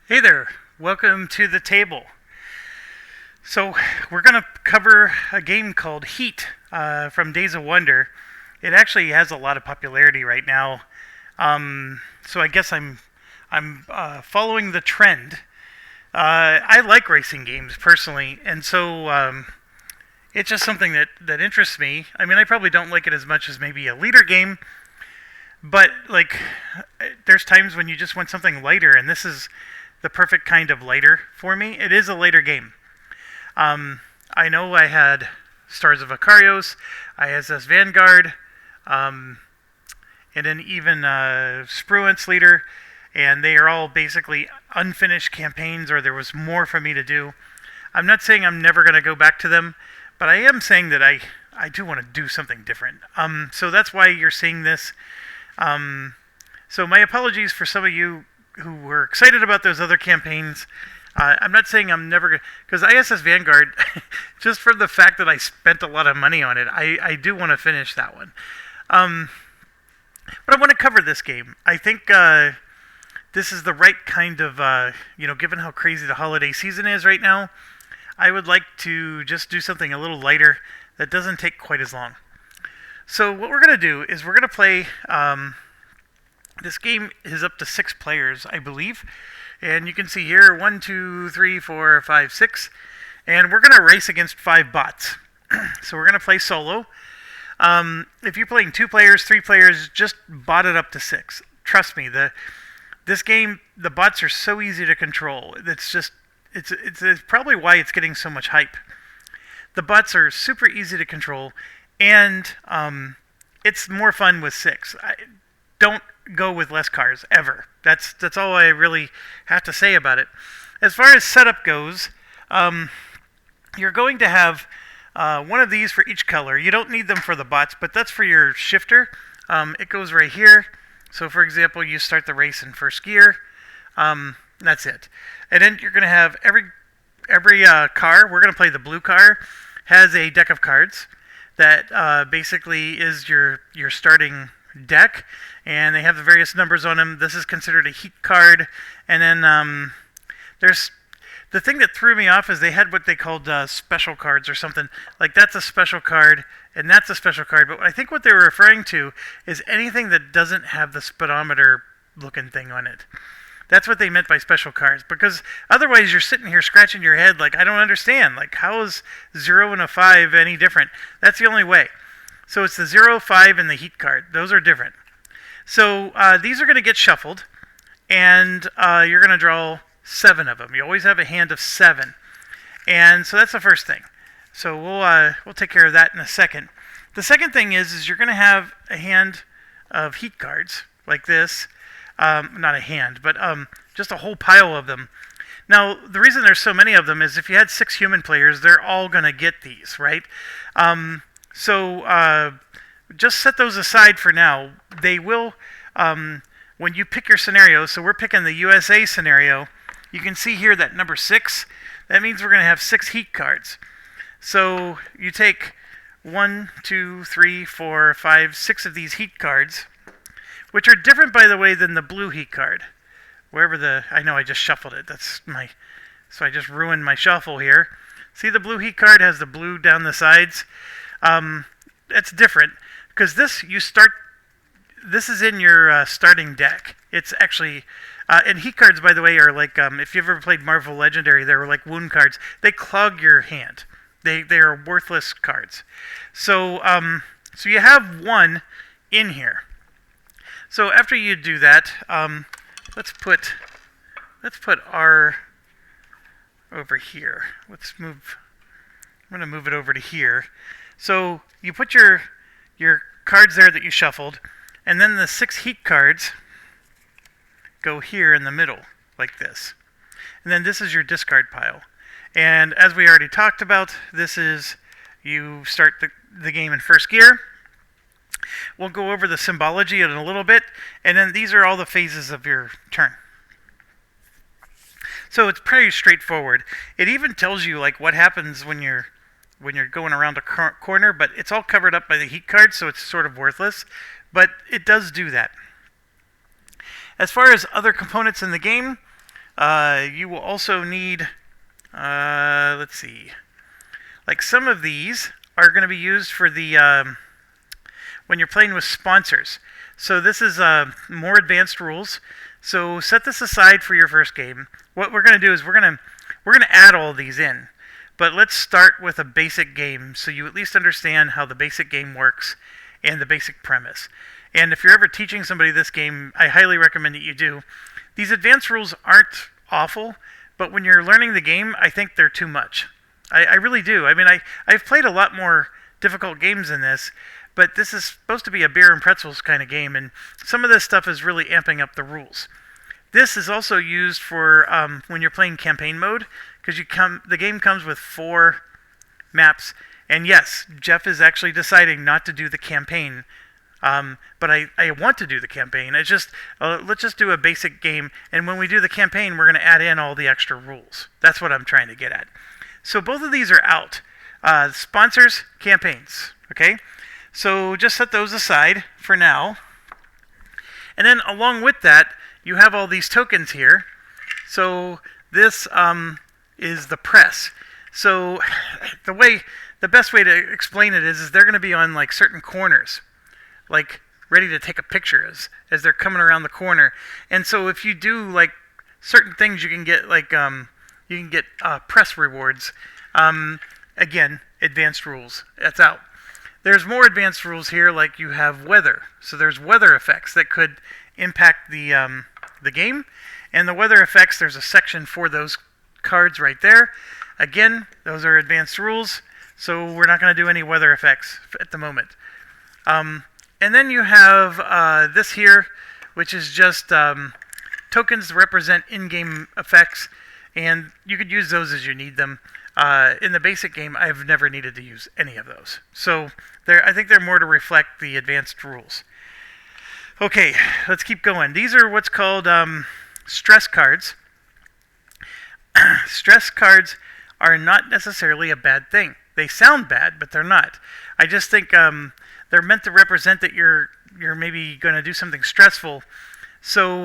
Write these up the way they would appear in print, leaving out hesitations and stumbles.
Hey there, welcome to the table. So, we're going to cover a game called Heat from Days of Wonder. It actually has a lot of popularity right now. So I guess I'm following the trend. I like racing games personally, and so it's just something that interests me. I mean, I probably don't like it as much as maybe a leader game, but like, there's times when you just want something lighter, and this is the perfect kind of lighter for me. It is a lighter game. I know I had Stars of Icarios, ISS Vanguard, um, and then even Spruance Leader, and they are all basically unfinished campaigns, or there was more for me to do. I'm not saying I'm never going to go back to them, but I am saying that I do want to do something different. So that's why you're seeing this. So my apologies for some of you who were excited about those other campaigns. I'm not saying I'm never going to, because ISS Vanguard, just for the fact that I spent a lot of money on it, I do want to finish that one. But I want to cover this game. I think this is the right kind of, given how crazy the holiday season is right now, I would like to just do something a little lighter that doesn't take quite as long. So what we're going to do is we're going to play, this game is up to 6 players, I believe. And you can see here, 1, 2, 3, 4, 5, 6. And we're going to race against 5 bots. So we're going to play solo. If you're playing 2 players, 3 players, just bot it up to 6. Trust me, this game, the bots are so easy to control. It's probably why it's getting so much hype. The bots are super easy to control, and it's more fun with 6. Don't go with less cars ever. That's all I really have to say about it. As far as setup goes, you're going to have one of these for each color. You don't need them for the bots, but that's for your shifter. It goes right here. So for example, you start the race in first gear. That's it. And then you're going to have every car. We're going to play the blue car. Has a deck of cards that basically is your starting deck, and they have the various numbers on them. This is considered a heat card. And then there's the thing that threw me off is they had what they called special cards or something. Like that's a special card and that's a special card. But I think what they were referring to is anything that doesn't have the speedometer looking thing on it. That's what they meant by special cards, because otherwise you're sitting here scratching your head like, I don't understand. Like, how is 0 and a 5 any different? That's the only way. So it's the 0, 5, and the heat card. Those are different. So these are going to get shuffled, and you're going to draw 7 of them. You always have a hand of 7. And so that's the first thing. So we'll take care of that in a second. The second thing is you're going to have a hand of heat cards like this. Not a hand, but just a whole pile of them. Now, the reason there's so many of them is if you had 6 human players, they're all going to get these, right? So just set those aside for now. They will, when you pick your scenario, so we're picking the USA scenario, you can see here that number 6, that means we're going to have 6 heat cards. So you take 1, 2, 3, 4, 5, 6 of these heat cards, which are different, by the way, than the blue heat card. I know I just shuffled it. So I just ruined my shuffle here. See, the blue heat card has the blue down the sides. That's different, because this is in your starting deck. It's actually, and heat cards, by the way, are like, if you've ever played Marvel Legendary, they're like wound cards. They clog your hand. They are worthless cards. So you have 1 in here. So after you do that, let's put R over here. I'm going to move it over to here. So you put your cards there that you shuffled, and then the 6 heat cards go here in the middle, like this. And then this is your discard pile. And as we already talked about, this is, you start the game in first gear. We'll go over the symbology in a little bit, and then these are all the phases of your turn. So it's pretty straightforward. It even tells you like what happens when you're going around a corner, but it's all covered up by the heat card, so it's sort of worthless. But it does do that. As far as other components in the game, You will also need, let's see, like some of these are going to be used for the when you're playing with sponsors. So this is more advanced rules. So set this aside for your first game. What we're going to do is we're going to add all these in. But let's start with a basic game so you at least understand how the basic game works and the basic premise. And if you're ever teaching somebody this game, I highly recommend that you do. These advanced rules aren't awful, but when you're learning the game, I think they're too much. I really do. I mean, I've played a lot more difficult games than this, but this is supposed to be a beer and pretzels kind of game, and some of this stuff is really amping up the rules. This is also used for when you're playing campaign mode, because the game comes with 4 maps, and yes, Jeff is actually deciding not to do the campaign, but I want to do the campaign. It's just let's just do a basic game, and when we do the campaign, we're going to add in all the extra rules. That's what I'm trying to get at. So both of these are out. Sponsors, campaigns. Okay, so just set those aside for now, and then along with that, you have all these tokens here. So this is the press. So the best way to explain it is they're going to be on like certain corners, like ready to take a picture as they're coming around the corner. And so if you do like certain things, you can get like press rewards. Again, advanced rules. That's out. There's more advanced rules here, like you have weather. So there's weather effects that could impact the game. And the weather effects, there's a section for those cards right there. Again, those are advanced rules, so we're not going to do any weather effects at the moment. And then you have this here, which is just tokens that represent in-game effects, and you could use those as you need them. In the basic game, I've never needed to use any of those. So I think they're more to reflect the advanced rules. Okay, let's keep going. These are what's called stress cards. Stress cards are not necessarily a bad thing. They sound bad, but they're not. I just think they're meant to represent that you're maybe going to do something stressful. So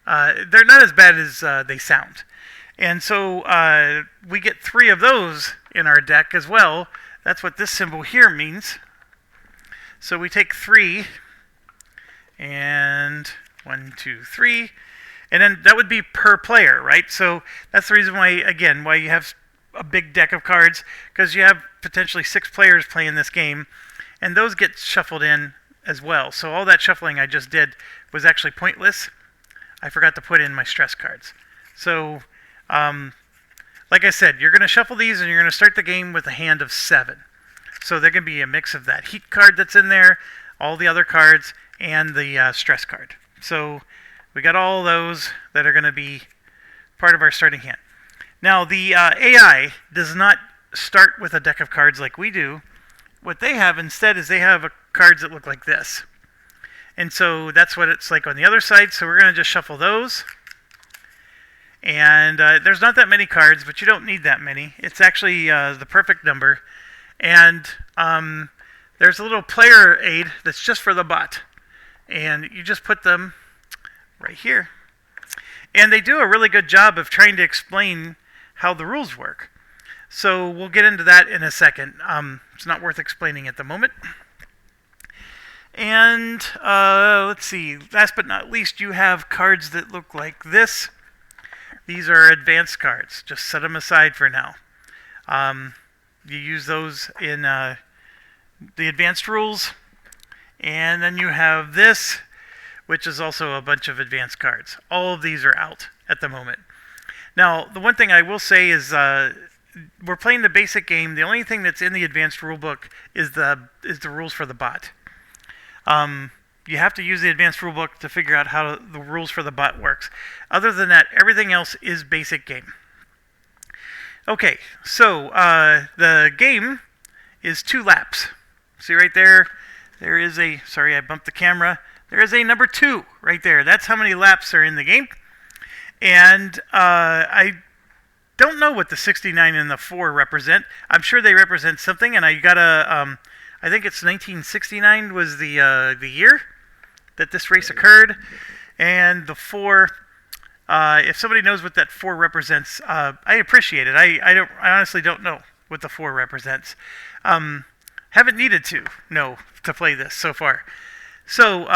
they're not as bad as they sound. And so we get 3 of those in our deck as well. That's what this symbol here means. So we take 3, and 1, 2, 3, and then that would be per player, right? So that's the reason why, again, why you have a big deck of cards, because you have potentially 6 players playing this game, and those get shuffled in as well. So all that shuffling I just did was actually pointless. I forgot to put in my stress cards. So like I said, you're going to shuffle these and you're going to start the game with a hand of 7. So there can be a mix of that heat card that's in there, all the other cards, and the stress card. So we got all those that are going to be part of our starting hand. Now the AI does not start with a deck of cards like we do. What they have instead is they have cards that look like this. And so that's what it's like on the other side. So we're going to just shuffle those. And there's not that many cards, but you don't need that many. It's actually the perfect number. And there's a little player aid that's just for the bot. And you just put them right here. And they do a really good job of trying to explain how the rules work. So we'll get into that in a second. It's not worth explaining at the moment. And let's see. Last but not least, you have cards that look like this. These are advanced cards. Just set them aside for now. You use those in the advanced rules. And then you have this, which is also a bunch of advanced cards. All of these are out at the moment. Now, the one thing I will say is we're playing the basic game. The only thing that's in the advanced rulebook is the rules for the bot. You have to use the advanced rulebook to figure out how the rules for the bot works. Other than that, everything else is basic game. Okay, so the game is 2 laps. See right there? There is a, sorry, I bumped the camera. There is a number 2 right there. That's how many laps are in the game. And I don't know what the 69 and the 4 represent. I'm sure they represent something, and I got a, I think it's 1969 was the year that this race occurred, and the 4 If somebody knows what that 4 represents, I appreciate it. I honestly don't know what the 4 represents. Haven't needed to know to play this so far. So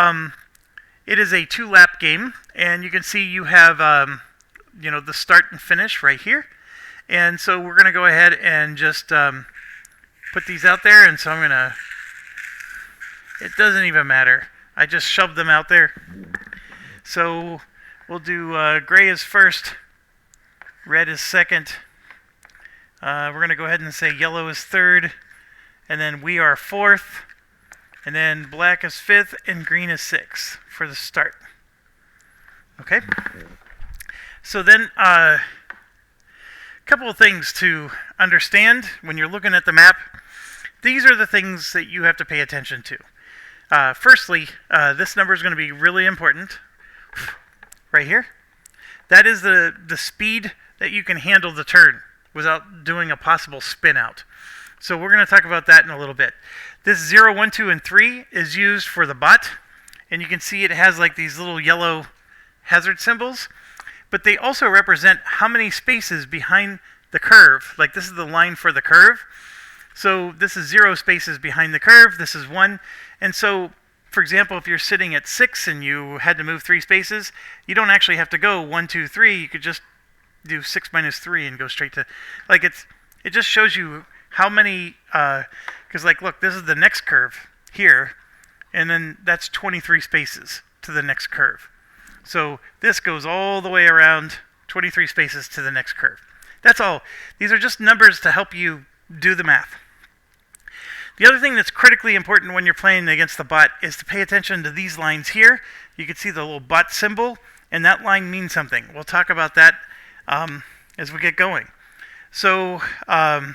it is a 2-lap game, and you can see you have the start and finish right here. And so we're going to go ahead and just put these out there. And so I'm going to... It doesn't even matter. I just shoved them out there. So we'll do gray is first, red is second. We're going to go ahead and say yellow is third, and then we are fourth, and then black is fifth, and green is sixth for the start. Okay? So then a couple of things to understand when you're looking at the map. These are the things that you have to pay attention to. Firstly, this number is going to be really important. Right here. That is the speed that you can handle the turn without doing a possible spin out. So we're going to talk about that in a little bit. This 0, 1, 2, and 3 is used for the bot. And you can see it has like these little yellow hazard symbols. But they also represent how many spaces behind the curve. Like this is the line for the curve. So this is 0 spaces behind the curve. This is 1. And so, for example, if you're sitting at 6 and you had to move 3 spaces, you don't actually have to go 1, 2, 3. You could just do 6 minus 3 and go straight to... Like it just shows you how many... Because like, look, this is the next curve here. And then that's 23 spaces to the next curve. So this goes all the way around 23 spaces to the next curve. That's all. These are just numbers to help you do the math. The other thing that's critically important when you're playing against the bot is to pay attention to these lines here. You can see the little bot symbol, and that line means something. We'll talk about that as we get going. So I'm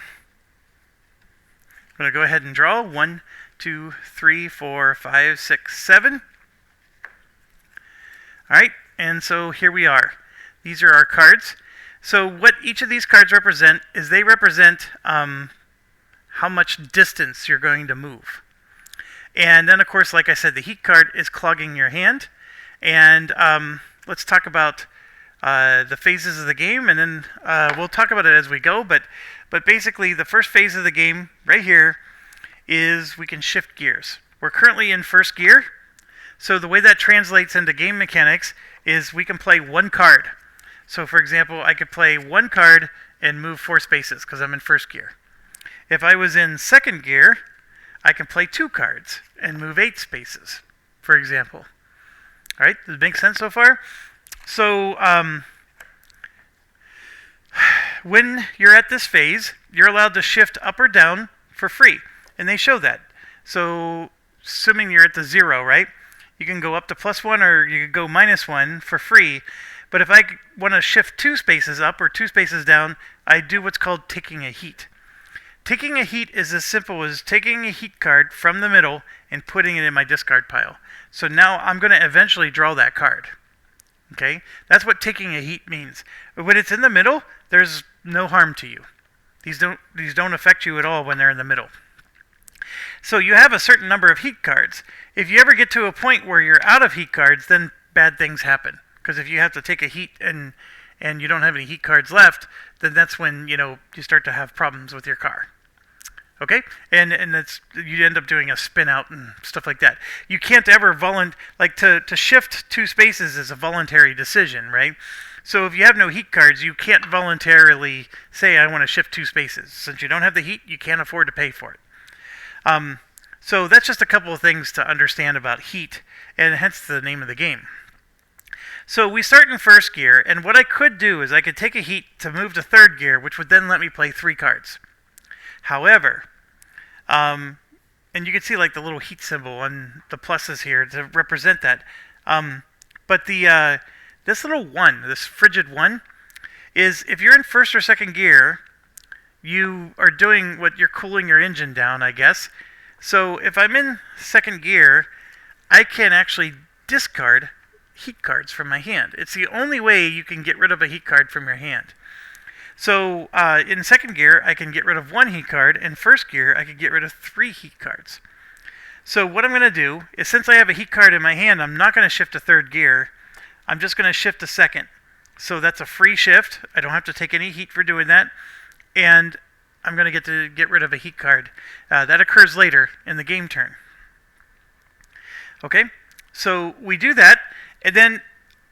going to go ahead and draw 1, 2, 3, 4, 5, 6, 7. All right, and so here we are. These are our cards. So what each of these cards represent is they represent how much distance you're going to move. And then, of course, like I said, the heat card is clogging your hand. And let's talk about the phases of the game, and then we'll talk about it as we go. But basically, the first phase of the game right here is we can shift gears. We're currently in first gear. So the way that translates into game mechanics is we can play one card. So, for example, I could play one card and move 4 spaces because I'm in first gear. If I was in second gear, I can play 2 cards and move 8 spaces, for example. All right, does it make sense so far? So when you're at this phase, you're allowed to shift up or down for free, and they show that. So assuming you're at the 0, right, you can go up to +1 or you can go -1 for free. But if I want to shift 2 spaces up or 2 spaces down, I do what's called taking a heat. Taking a heat is as simple as taking a heat card from the middle and putting it in my discard pile. So now I'm going to eventually draw that card. Okay? That's what taking a heat means. But when it's in the middle, there's no harm to you. These don't affect you at all when they're in the middle. So you have a certain number of heat cards. If you ever get to a point where you're out of heat cards, then bad things happen. Because if you have to take a heat and you don't have any heat cards left, then that's when you start to have problems with your car. Okay, and that's you end up doing a spin out and stuff like that. You can't ever to shift 2 spaces is a voluntary decision, right? So if you have no heat cards, you can't voluntarily say I want to shift 2 spaces. Since you don't have the heat, you can't afford to pay for it. So that's just a couple of things to understand about heat, and hence the name of the game. So we start in first gear, and what I could do is I could take a heat to move to third gear, which would then let me play 3 cards. However, and you can see like the little heat symbol on the pluses here to represent that. But this little 1, this frigid 1, is if you're in first or second gear, you are doing what you're cooling your engine down, I guess. So if I'm in second gear, I can actually discard heat cards from my hand. It's the only way you can get rid of a heat card from your hand. So in second gear, I can get rid of 1 heat card. In first gear, I can get rid of 3 heat cards. So what I'm going to do is, since I have a heat card in my hand, I'm not going to shift to third gear. I'm just going to shift to second So that's a free shift. I don't have to take any heat for doing that. And I'm going to get rid of a heat card. That occurs later in the game turn. Okay, so we do that, and then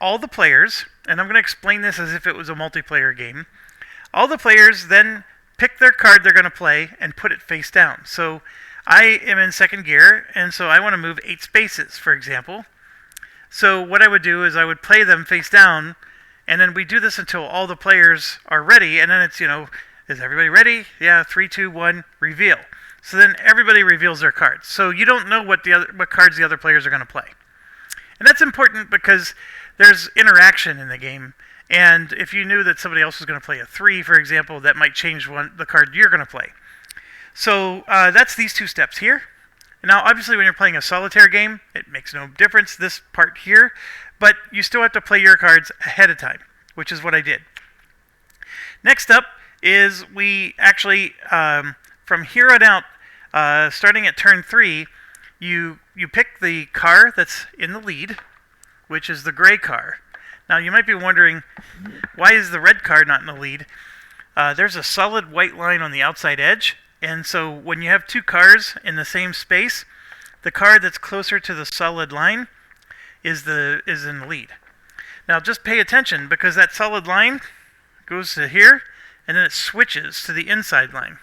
all the players, and I'm going to explain this as if it was a multiplayer game, all the players then pick their card they're going to play and put it face down. So I am in second gear, and so I want to move 8 spaces, for example. So what I would do is I would play them face down, and then we do this until all the players are ready, and then it's, is everybody ready? Yeah, 3, 2, 1, reveal. So then everybody reveals their cards. So you don't know what cards the other players are going to play. And that's important because there's interaction in the game. And if you knew that somebody else was going to play a 3, for example, that might change the card you're going to play. So that's these 2 steps here. Now, obviously, when you're playing a solitaire game, it makes no difference, this part here. But you still have to play your cards ahead of time, which is what I did. Next up is we actually, from here on out, starting at turn 3, you pick the car that's in the lead, which is the gray car. Now, you might be wondering, why is the red car not in the lead? There's a solid white line on the outside edge, and so when you have 2 cars in the same space, the car that's closer to the solid line is in the lead. Now, just pay attention, because that solid line goes to here, and then it switches to the inside line.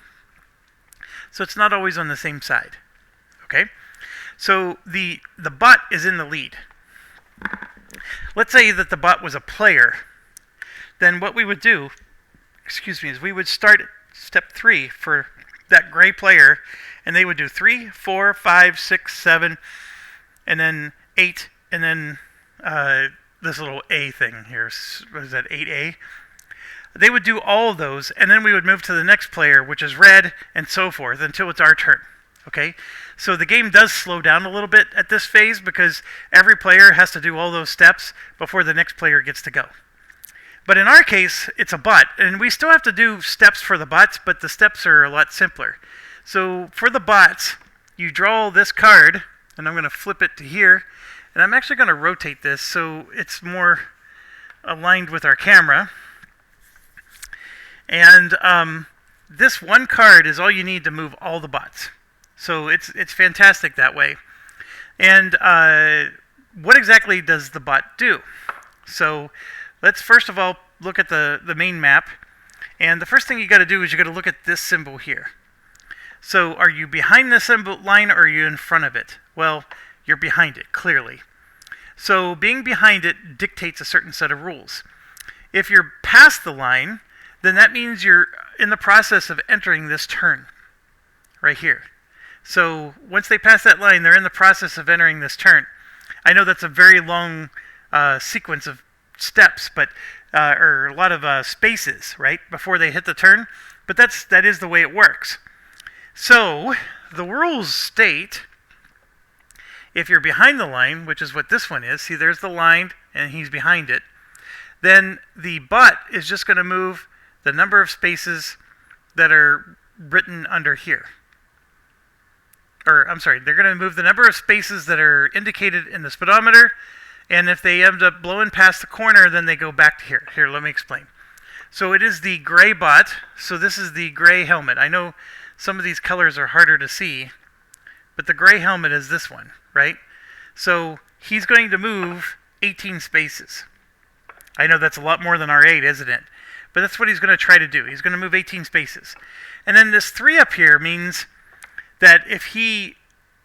So it's not always on the same side. Okay? So the bot is in the lead. Let's say that the bot was a player. Then what we would do, is we would start at step 3 for that gray player, and they would do 3, 4, 5, 6, 7, and then 8, and then this little A thing here. What is that, 8A? They would do all of those, and then we would move to the next player, which is red, and so forth, until it's our turn. Okay? So the game does slow down a little bit at this phase, because every player has to do all those steps before the next player gets to go. But in our case, it's a bot, and we still have to do steps for the bots, but the steps are a lot simpler. So for the bots, you draw this card, and I'm going to flip it to here, and I'm actually going to rotate this so it's more aligned with our camera. And this one card is all you need to move all the bots. So it's fantastic that way. And what exactly does the bot do? So let's first of all look at the main map. And the first thing you got to do is you got to look at this symbol here. So are you behind the symbol line, or are you in front of it? Well, you're behind it, clearly. So being behind it dictates a certain set of rules. If you're past the line, then that means you're in the process of entering this turn right here. So once they pass that line, they're in the process of entering this turn. I know that's a very long sequence of steps, but or a lot of spaces, right, before they hit the turn. But that is the way it works. So the rules state, if you're behind the line, which is what this one is, see, there's the line, and he's behind it, then the bot is just going to move the number of spaces that are written under here. Or, I'm sorry, they're going to move the number of spaces that are indicated in the speedometer, and if they end up blowing past the corner, then they go back to here. Here, let me explain. So it is the gray bot, so this is the gray helmet. I know some of these colors are harder to see, but the gray helmet is this one, right? So he's going to move 18 spaces. I know that's a lot more than our 8, isn't it? But that's what he's going to try to do. He's going to move 18 spaces. And then this 3 up here means that if he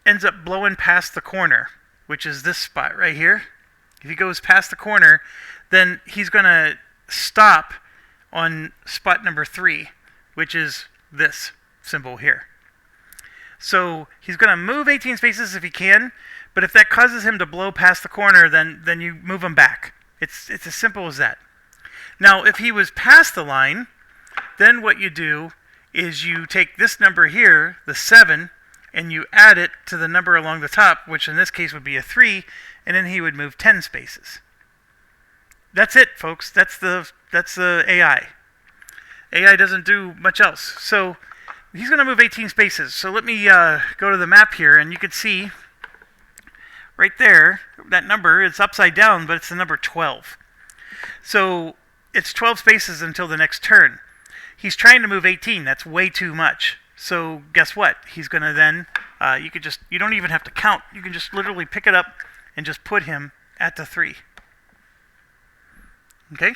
ends up blowing past the corner, which is this spot right here, if he goes past the corner, then he's going to stop on spot number 3, which is this symbol here. So he's going to move 18 spaces if he can, but if that causes him to blow past the corner, then you move him back. It's as simple as that. Now, if he was past the line, then what you do is you take this number here, the 7, and you add it to the number along the top, which in this case would be a 3, and then he would move 10 spaces. That's it, folks. That's the AI. AI doesn't do much else. So he's going to move 18 spaces. So let me go to the map here, and you can see right there, that number, it's upside down, but it's the number 12. So it's 12 spaces until the next turn. He's trying to move 18. That's way too much. So guess what? He's going to then, you don't even have to count. You can just literally pick it up and just put him at the 3. Okay?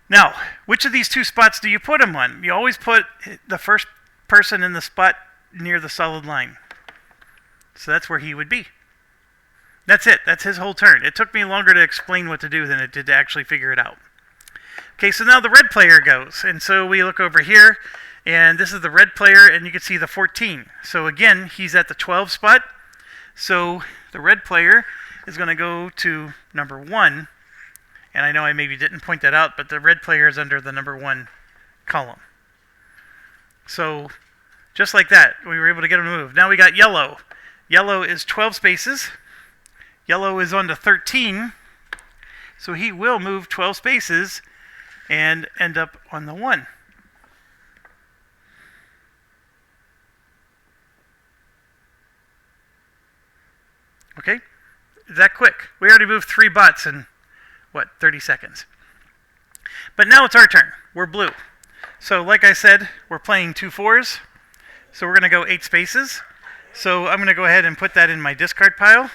Now, which of these two spots do you put him on? You always put the first person in the spot near the solid line. So that's where he would be. That's it. That's his whole turn. It took me longer to explain what to do than it did to actually figure it out. Okay, so now the red player goes. And so we look over here, and this is the red player, and you can see the 14. So again, he's at the 12 spot. So the red player is going to go to number 1. And I know I maybe didn't point that out, but the red player is under the number 1 column. So just like that, we were able to get him to move. Now we got yellow. Yellow is 12 spaces. Yellow is on to 13. So he will move 12 spaces and end up on the 1. Okay? Is that quick? We already moved 3 bots in, 30 seconds. But now it's our turn. We're blue. So like I said, we're playing 2 4s. So we're going to go 8 spaces. So I'm going to go ahead and put that in my discard pile.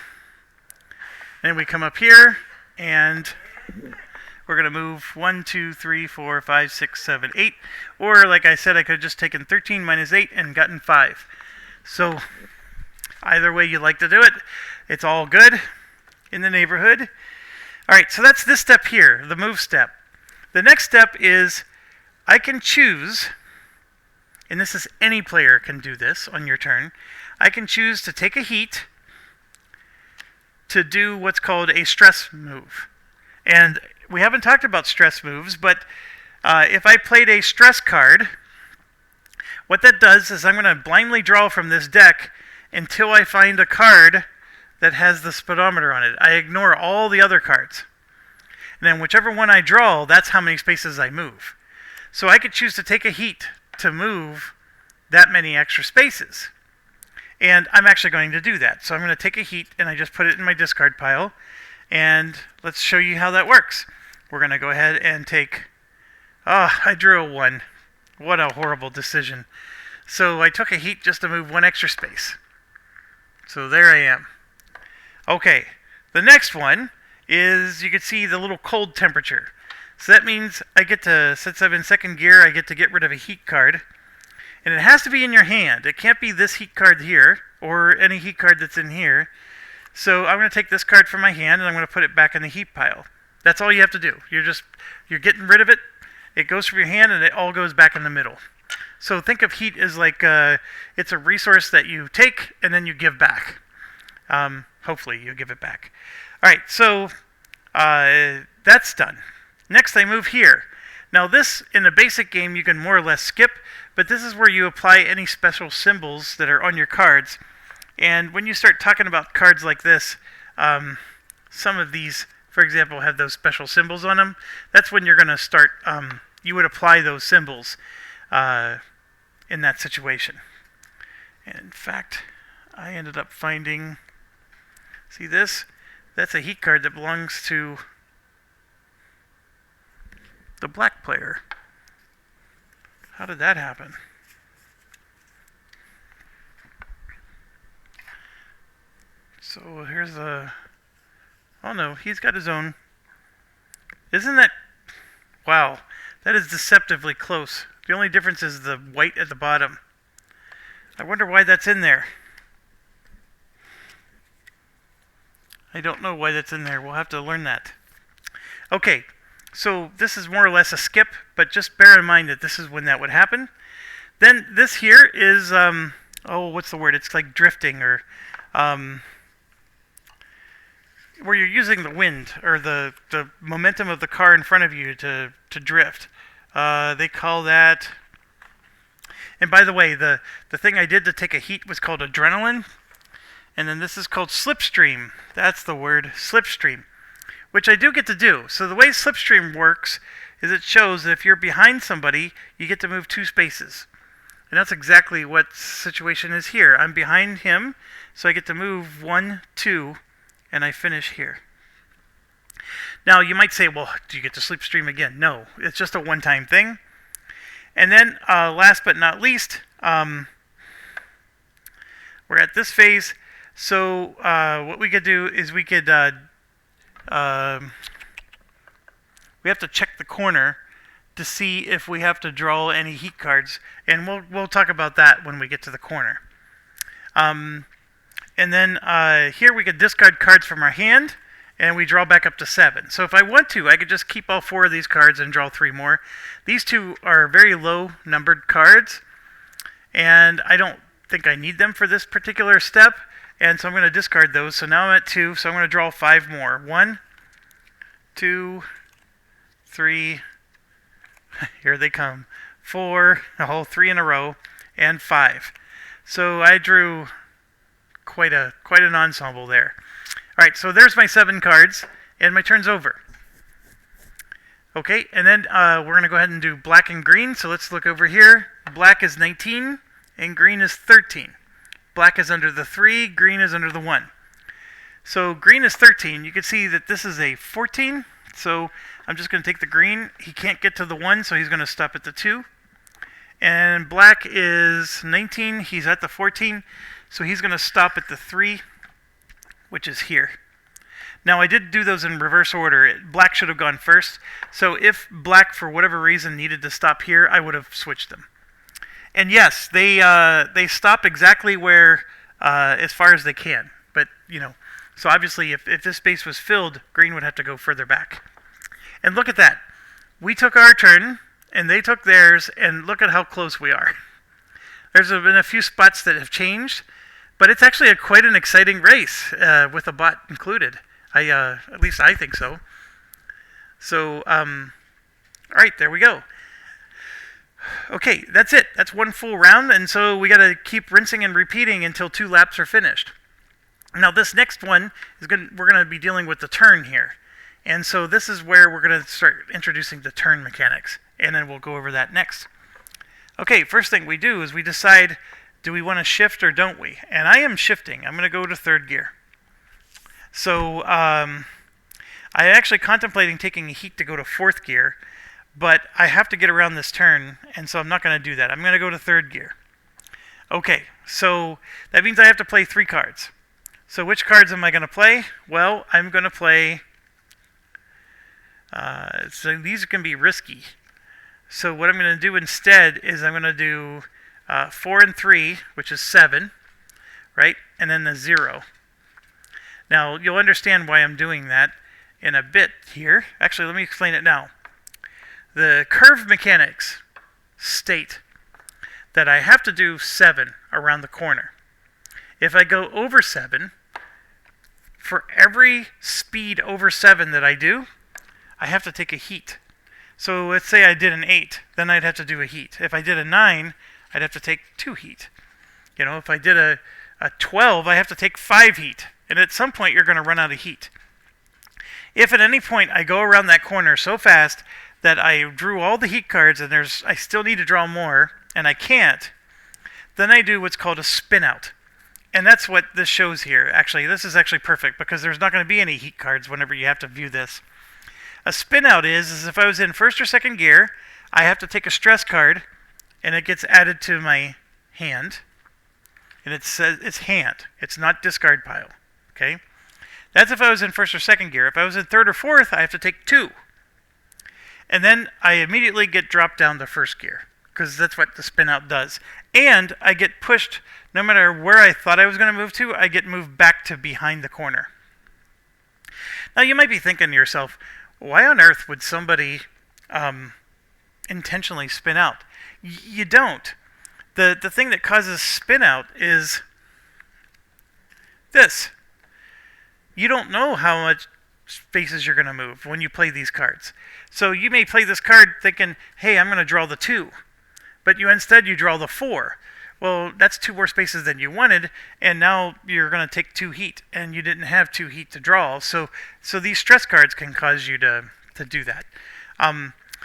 And we come up here, and we're going to move 1, 2, 3, 4, 5, 6, 7, 8. Or like I said, I could have just taken 13 minus 8 and gotten 5. So either way you like to do it, it's all good in the neighborhood. All right, so that's this step here, the move step. The next step is I can choose, and this is any player can do this on your turn, I can choose to take a heat to do what's called a stress move. And we haven't talked about stress moves, but if I played a stress card, what that does is I'm going to blindly draw from this deck until I find a card that has the speedometer on it. I ignore all the other cards. And then whichever one I draw, that's how many spaces I move. So I could choose to take a heat to move that many extra spaces. And I'm actually going to do that. So I'm going to take a heat and I just put it in my discard pile. And let's show you how that works. We're going to go ahead and take... I drew a 1. What a horrible decision. So I took a heat just to move 1 extra space. So there I am. Okay, the next one is, you can see the little cold temperature. So that means I get to, since I'm in second gear, I get to get rid of a heat card. And it has to be in your hand. It can't be this heat card here, or any heat card that's in here. So I'm going to take this card from my hand, and I'm going to put it back in the heat pile. That's all you have to do. You're getting rid of it. It goes from your hand, and it all goes back in the middle. So think of heat as like, it's a resource that you take, and then you give back. Hopefully you give it back. All right, so that's done. Next, I move here. Now this, in a basic game, you can more or less skip, but this is where you apply any special symbols that are on your cards. And when you start talking about cards like this, some of these, for example, have those special symbols on them. That's when you're going to start, you would apply those symbols in that situation. And in fact, I ended up finding, see this? That's a heat card that belongs to the black player. How did that happen? So here's the... Oh no, he's got his own. Isn't that... Wow, that is deceptively close. The only difference is the white at the bottom. I wonder why that's in there. I don't know why that's in there. We'll have to learn that. Okay, so this is more or less a skip, but just bear in mind that this is when that would happen. Then this here is, what's the word? It's like drifting, or where you're using the wind or the momentum of the car in front of you to drift. They call that... And by the way, the thing I did to take a heat was called adrenaline. And then this is called slipstream. That's the word, slipstream, which I do get to do. So the way slipstream works is it shows that if you're behind somebody, you get to move 2 spaces. And that's exactly what the situation is here. I'm behind him, so I get to move 1, 2, and I finish here. Now, you might say, well, do you get to sleep stream again? No, it's just a one-time thing. And then, last but not least, we're at this phase. So what we could do is we could we have to check the corner to see if we have to draw any heat cards, and we'll talk about that when we get to the corner. And then here we could discard cards from our hand, and we draw back up to 7. So if I want to, I could just keep all 4 of these cards and draw 3 more. These 2 are very low numbered cards, and I don't think I need them for this particular step, and so I'm going to discard those. So now I'm at 2, so I'm going to draw 5 more. 1, 2, 3, here they come, 4, a whole 3 in a row, and 5. So I drew quite an ensemble there. All right, so there's my 7 cards, and my turn's over. Okay, and then we're going to go ahead and do black and green. So let's look over here. Black is 19, and green is 13. Black is under the 3, green is under the 1. So green is 13. You can see that this is a 14. So I'm just going to take the green. He can't get to the 1, so he's going to stop at the 2. And black is 19. He's at the 14. So he's going to stop at the 3, which is here. Now, I did do those in reverse order. Black should have gone first. So if black, for whatever reason, needed to stop here, I would have switched them. And yes, they stop exactly where, as far as they can. But, so obviously if this space was filled, green would have to go further back. And look at that. We took our turn, and they took theirs, and look at how close we are. There's been a few spots that have changed, but it's actually quite an exciting race with a bot included. At least I think so. So, all right, there we go. Okay, that's it. That's one full round, and so we got to keep rinsing and repeating until 2 laps are finished. Now, this next one is we're going to be dealing with the turn here. And so this is where we're going to start introducing the turn mechanics, and then we'll go over that next. Okay, first thing we do is we decide, do we want to shift or don't we? And I am shifting. I'm going to go to 3rd gear. So I actually contemplating taking a heat to go to 4th gear, but I have to get around this turn, and so I'm not going to do that. I'm going to go to 3rd gear. Okay, so that means I have to play 3 cards. So which cards am I going to play? Well, I'm going to play... so these can be risky. So what I'm going to do instead is I'm going to do 4 and 3, which is 7, right? And then the 0. Now, you'll understand why I'm doing that in a bit here. Actually, let me explain it now. The curve mechanics state that I have to do 7 around the corner. If I go over 7, for every speed over 7 that I do, I have to take a heat. So let's say I did an 8, then I'd have to do a heat. If I did a 9, I'd have to take 2 heat. If I did a 12, I have to take 5 heat. And at some point, you're going to run out of heat. If at any point I go around that corner so fast that I drew all the heat cards and I still need to draw more, and I can't, then I do what's called a spin out. And that's what this shows here. Actually, this is actually perfect because there's not going to be any heat cards whenever you have to view this. A spin out is if I was in 1st or 2nd gear, I have to take a stress card, and it gets added to my hand. And it says it's hand. It's not discard pile. Okay? That's if I was in 1st or 2nd gear. If I was in 3rd or 4th, I have to take 2. And then I immediately get dropped down to 1st gear, because that's what the spin out does. And I get pushed, no matter where I thought I was going to move to, I get moved back to behind the corner. Now you might be thinking to yourself, why on earth would somebody intentionally spin out? You don't. The thing that causes spin out is this. You don't know how much spaces you're going to move when you play these cards. So you may play this card thinking, hey, I'm going to draw the 2. But instead you draw the 4. Well, that's 2 more spaces than you wanted, and now you're going to take 2 heat, and you didn't have 2 heat to draw. So these stress cards can cause you to do that.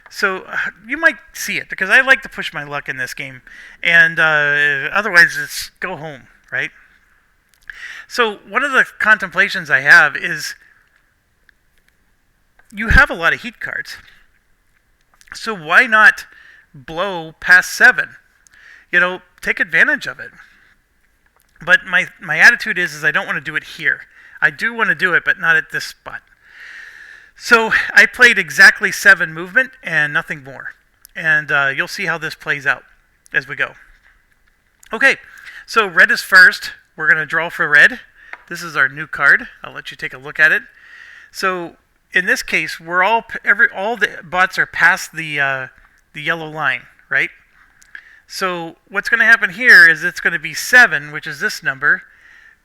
So you might see it, because I like to push my luck in this game, and otherwise it's go home, right? So one of the contemplations I have is, you have a lot of heat cards. So why not blow past 7? Take advantage of it. But my attitude is I don't want to do it here. I do want to do it, but not at this spot. So I played exactly 7 movement and nothing more. And you'll see how this plays out as we go. Okay, so red is first. We're going to draw for red. This is our new card. I'll let you take a look at it. So in this case, all the bots are past the yellow line, right? So what's going to happen here is it's going to be 7, which is this number,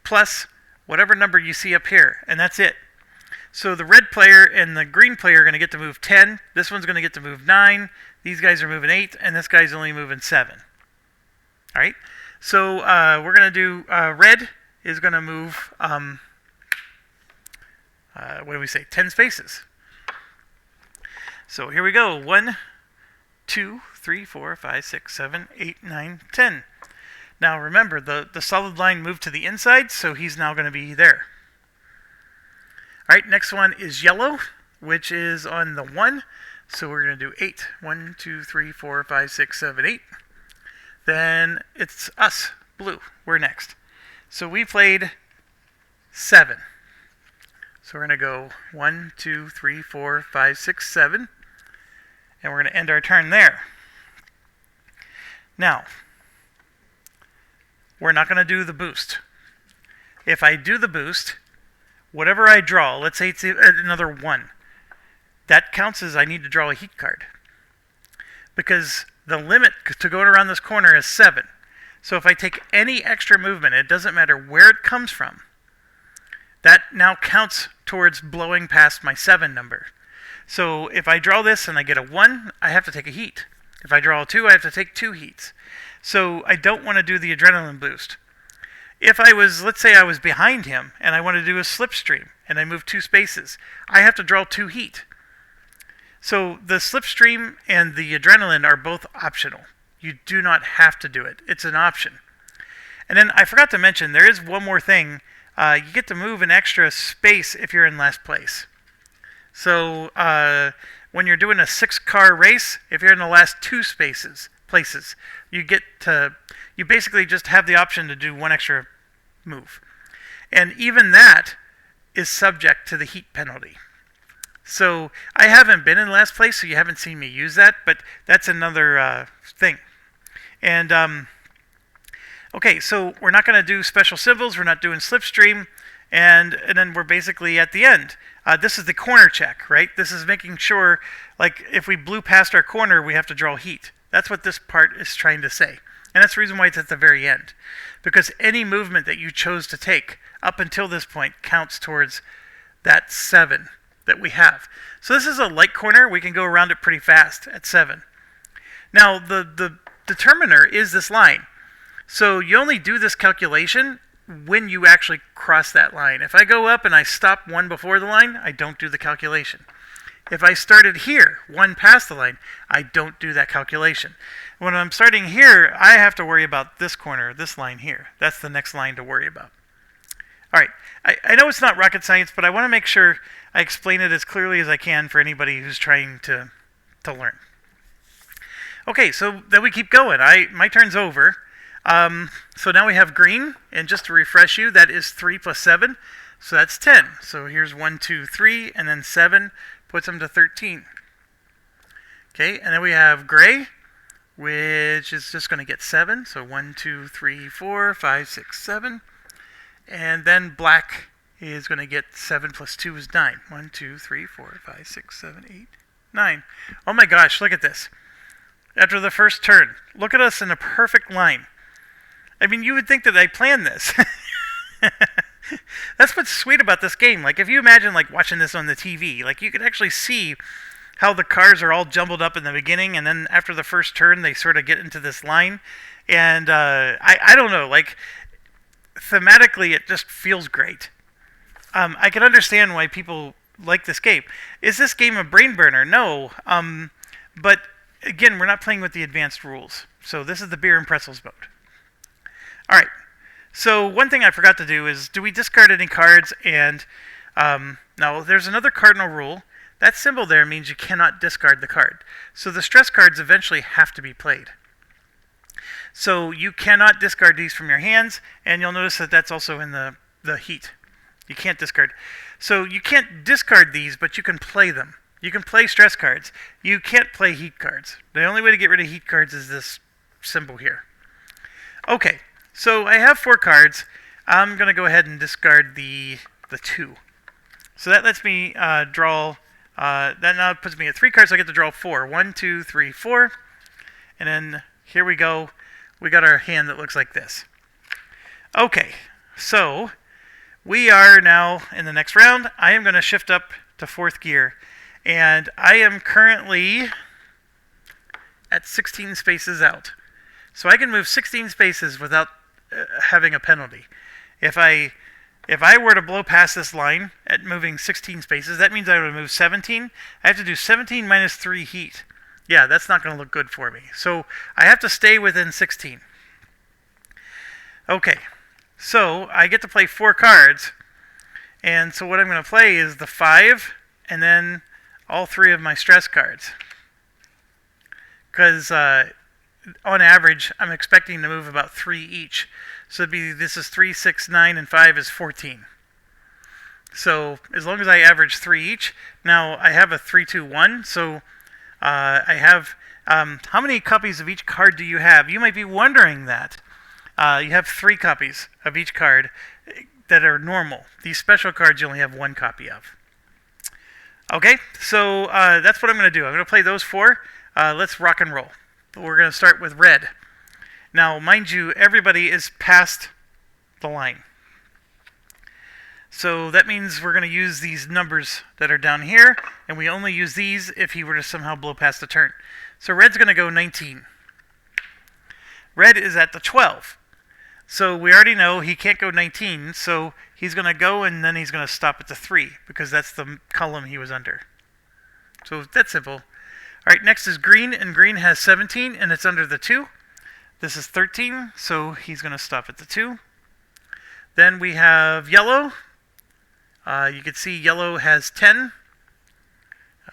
plus whatever number you see up here, and that's it. So the red player and the green player are going to get to move 10. This one's going to get to move 9. These guys are moving 8, and this guy's only moving 7. All right. So we're going to do red is going to move, what do we say, 10 spaces. So here we go. 1, 2, 3, 4, 5, 6, 7, 8, 9, 10. Now remember, the solid line moved to the inside, so he's now going to be there. All right, next one is yellow, which is on the 1. So we're going to do 8. 1, 2, 3, 4, 5, 6, 7, 8. Then it's us, blue. We're next. So we played 7. So we're going to go 1, 2, 3, 4, 5, 6, 7. And we're going to end our turn there. Now, we're not going to do the boost. If I do the boost, whatever I draw, let's say it's another 1, that counts as I need to draw a heat card. Because the limit to going around this corner is 7. So if I take any extra movement, it doesn't matter where it comes from, that now counts towards blowing past my 7 number. So if I draw this and I get a 1, I have to take a heat. If I draw a 2, I have to take 2 heats. So I don't want to do the adrenaline boost. If I was, let's say I was behind him and I want to do a slipstream and I move 2 spaces, I have to draw 2 heat. So the slipstream and the adrenaline are both optional. You do not have to do it. It's an option. And then I forgot to mention, there is one more thing. You get to move an extra space if you're in last place. So when you're doing a 6-car race, if you're in the last 2 places, you basically just have the option to do 1 extra move. And even that is subject to the heat penalty. So I haven't been in last place, so you haven't seen me use that, but that's another thing. And okay, so we're not going to do special symbols, we're not doing slipstream, and then we're basically at the end. This is the corner check, right? This is making sure, like, if we blew past our corner, we have to draw heat. That's what this part is trying to say. And that's the reason why it's at the very end. Because any movement that you chose to take up until this point counts towards that 7 that we have. So this is a light corner. We can go around it pretty fast at 7. Now, the determiner is this line. So you only do this calculation when you actually cross that line. If I go up and I stop 1 before the line, I don't do the calculation. If I started here, 1 past the line, I don't do that calculation. When I'm starting here, I have to worry about this corner, this line here. That's the next line to worry about. All right, I know it's not rocket science, but I want to make sure I explain it as clearly as I can for anybody who's trying to learn. Okay, so then we keep going. My turn's over. So now we have green, and just to refresh you, that is 3 plus 7, so that's 10. So here's 1, 2, 3, and then 7 puts them to 13. Okay, and then we have gray, which is just going to get 7. So 1, 2, 3, 4, 5, 6, 7. And then black is going to get 7 plus 2 is 9. 1, 2, 3, 4, 5, 6, 7, 8, 9. Oh my gosh, look at this. After the first turn, look at us in a perfect line. I mean, you would think that I planned this. That's what's sweet about this game. Like, if you imagine, like, watching this on the TV, like, you could actually see how the cars are all jumbled up in the beginning, and then after the first turn, they sort of get into this line. And I don't know, like, thematically, it just feels great. I can understand why people like this game. Is this game a brain burner? No. But, again, we're not playing with the advanced rules. So this is the beer and pretzels mode. All right. So one thing I forgot to do is, do we discard any cards? And now there's another cardinal rule That symbol there means you cannot discard the card. So the stress cards eventually have to be played. So you cannot discard these from your hands, and you'll notice that that's also in the heat. You can't discard. So you can't discard these, but you can play them. You can play stress cards. You can't play heat cards. The only way to get rid of heat cards is this symbol here. Okay, so I have 4 cards. I'm going to go ahead and discard the 2. So that lets me draw. That now puts me at 3 cards, so I get to draw 4. 1, 2, 3, 4. And then here we go. We got our hand that looks like this. Okay, so we are now in the next round. I am going to shift up to 4th gear. And I am currently at 16 spaces out. So I can move 16 spaces without having a penalty. If I were to blow past this line at moving 16 spaces, that means I would move 17. I have to do 17 minus 3 heat. Yeah, that's not going to look good for me. So I have to stay within 16. Okay, so I get to play 4 cards. And so what I'm going to play is the 5 and then all 3 of my stress cards. Because on average, I'm expecting to move about 3 each. So this is 3, 6, 9, and 5 is 14. So as long as I average 3 each, now I have a 3, 2, 1. So I have, how many copies of each card do you have? You might be wondering that. You have 3 copies of each card that are normal. These special cards you only have 1 copy of. Okay, so that's what I'm going to do. I'm going to play those 4. Let's rock and roll. We're going to start with red. Now, mind you, everybody is past the line. So that means we're going to use these numbers that are down here, and we only use these if he were to somehow blow past the turn. So red's going to go 19. Red is at the 12. So we already know he can't go 19, so he's going to go and then he's going to stop at the 3, because that's the column he was under. So that's simple. All right, next is green, and green has 17, and it's under the 2. This is 13, so he's going to stop at the 2. Then we have yellow. You can see yellow has 10.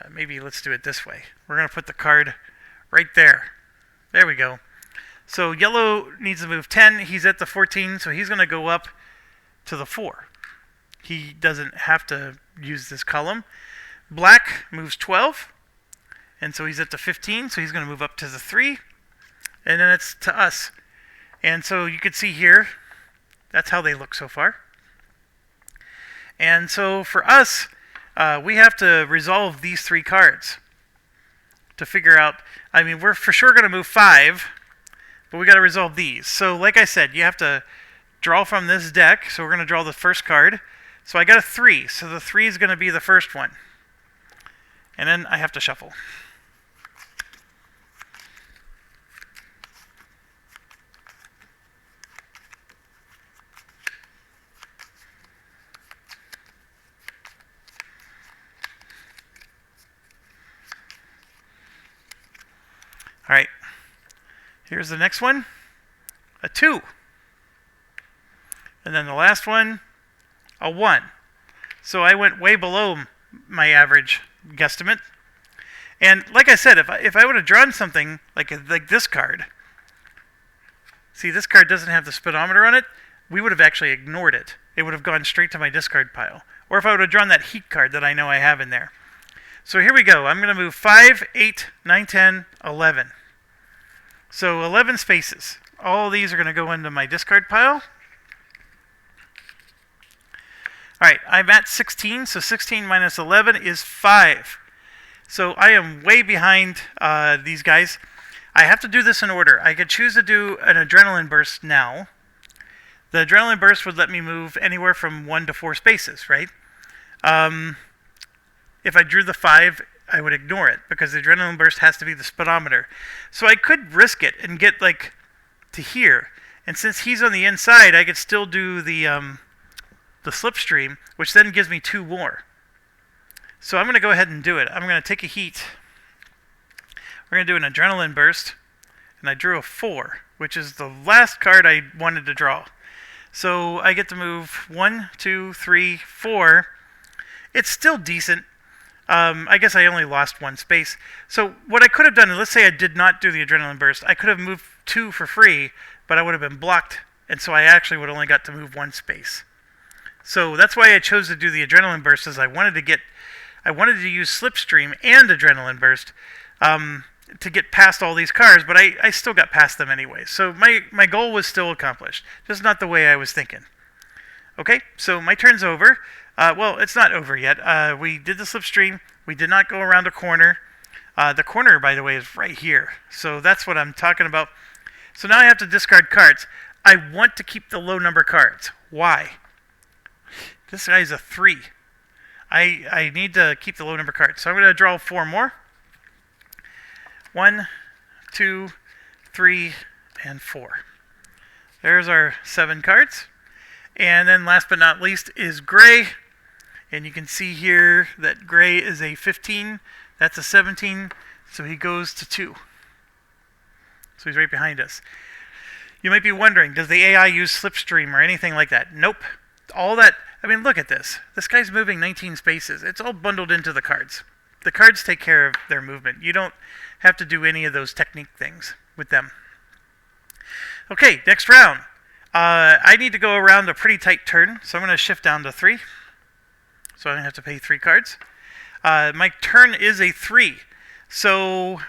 Maybe let's do it this way. We're going to put the card right there. There we go. So yellow needs to move 10. He's at the 14, so he's going to go up to the 4. He doesn't have to use this column. Black moves 12, and so he's at the 15, so he's going to move up to the 3. And then it's to us. And so you can see here, that's how they look so far. And so for us, we have to resolve these 3 cards to figure out, I mean, we're for sure going to move 5, but we got to resolve these. So like I said, you have to draw from this deck. So we're going to draw the first card. So I got a 3. So the 3 is going to be the first one. And then I have to shuffle. All right, here's the next one, a 2. And then the last one, a 1. So I went way below my average guesstimate. And like I said, if I would have drawn something like this card, see this card doesn't have the speedometer on it, we would have actually ignored it. It would have gone straight to my discard pile. Or if I would have drawn that heat card that I know I have in there. So here we go. I'm going to move 5, 8, 9, 10, 11. So 11 spaces. All these are going to go into my discard pile. All right, I'm at 16, so 16 minus 11 is 5. So I am way behind these guys. I have to do this in order. I could choose to do an adrenaline burst now. The adrenaline burst would let me move anywhere from 1 to 4 spaces, right? If I drew the 5, I would ignore it because the adrenaline burst has to be the speedometer. So I could risk it and get like to here. And since he's on the inside, I could still do the slipstream, which then gives me 2 more. So I'm going to go ahead and do it. I'm going to take a heat. We're going to do an adrenaline burst. And I drew a 4, which is the last card I wanted to draw. So I get to move 1, 2, 3, 4. It's still decent. I guess I only lost one space. So what I could have done, let's say I did not do the adrenaline burst, I could have moved 2 for free, but I would have been blocked, and so I actually would only got to move 1 space. So that's why I chose to do the adrenaline burst, is I wanted to use slipstream and adrenaline burst to get past all these cars, but I still got past them anyway. So my goal was still accomplished, just not the way I was thinking. Okay, so my turn's over. Well, it's not over yet. We did the slipstream. We did not go around a corner. The corner, by the way, is right here. So that's what I'm talking about. So now I have to discard cards. I want to keep the low number cards. Why? This guy's a 3. I need to keep the low number cards. So I'm going to draw 4 more. 1, 2, 3, and 4. There's our 7 cards. And then last but not least is gray. And you can see here that gray is a 15. That's a 17. So he goes to 2. So he's right behind us. You might be wondering, does the AI use slipstream or anything like that? Nope. All that, I mean, look at this. This guy's moving 19 spaces. It's all bundled into the cards. The cards take care of their movement. You don't have to do any of those technique things with them. Okay, next round. I need to go around a pretty tight turn, so I'm going to shift down to 3. So I don't have to pay 3 cards. My turn is a 3. So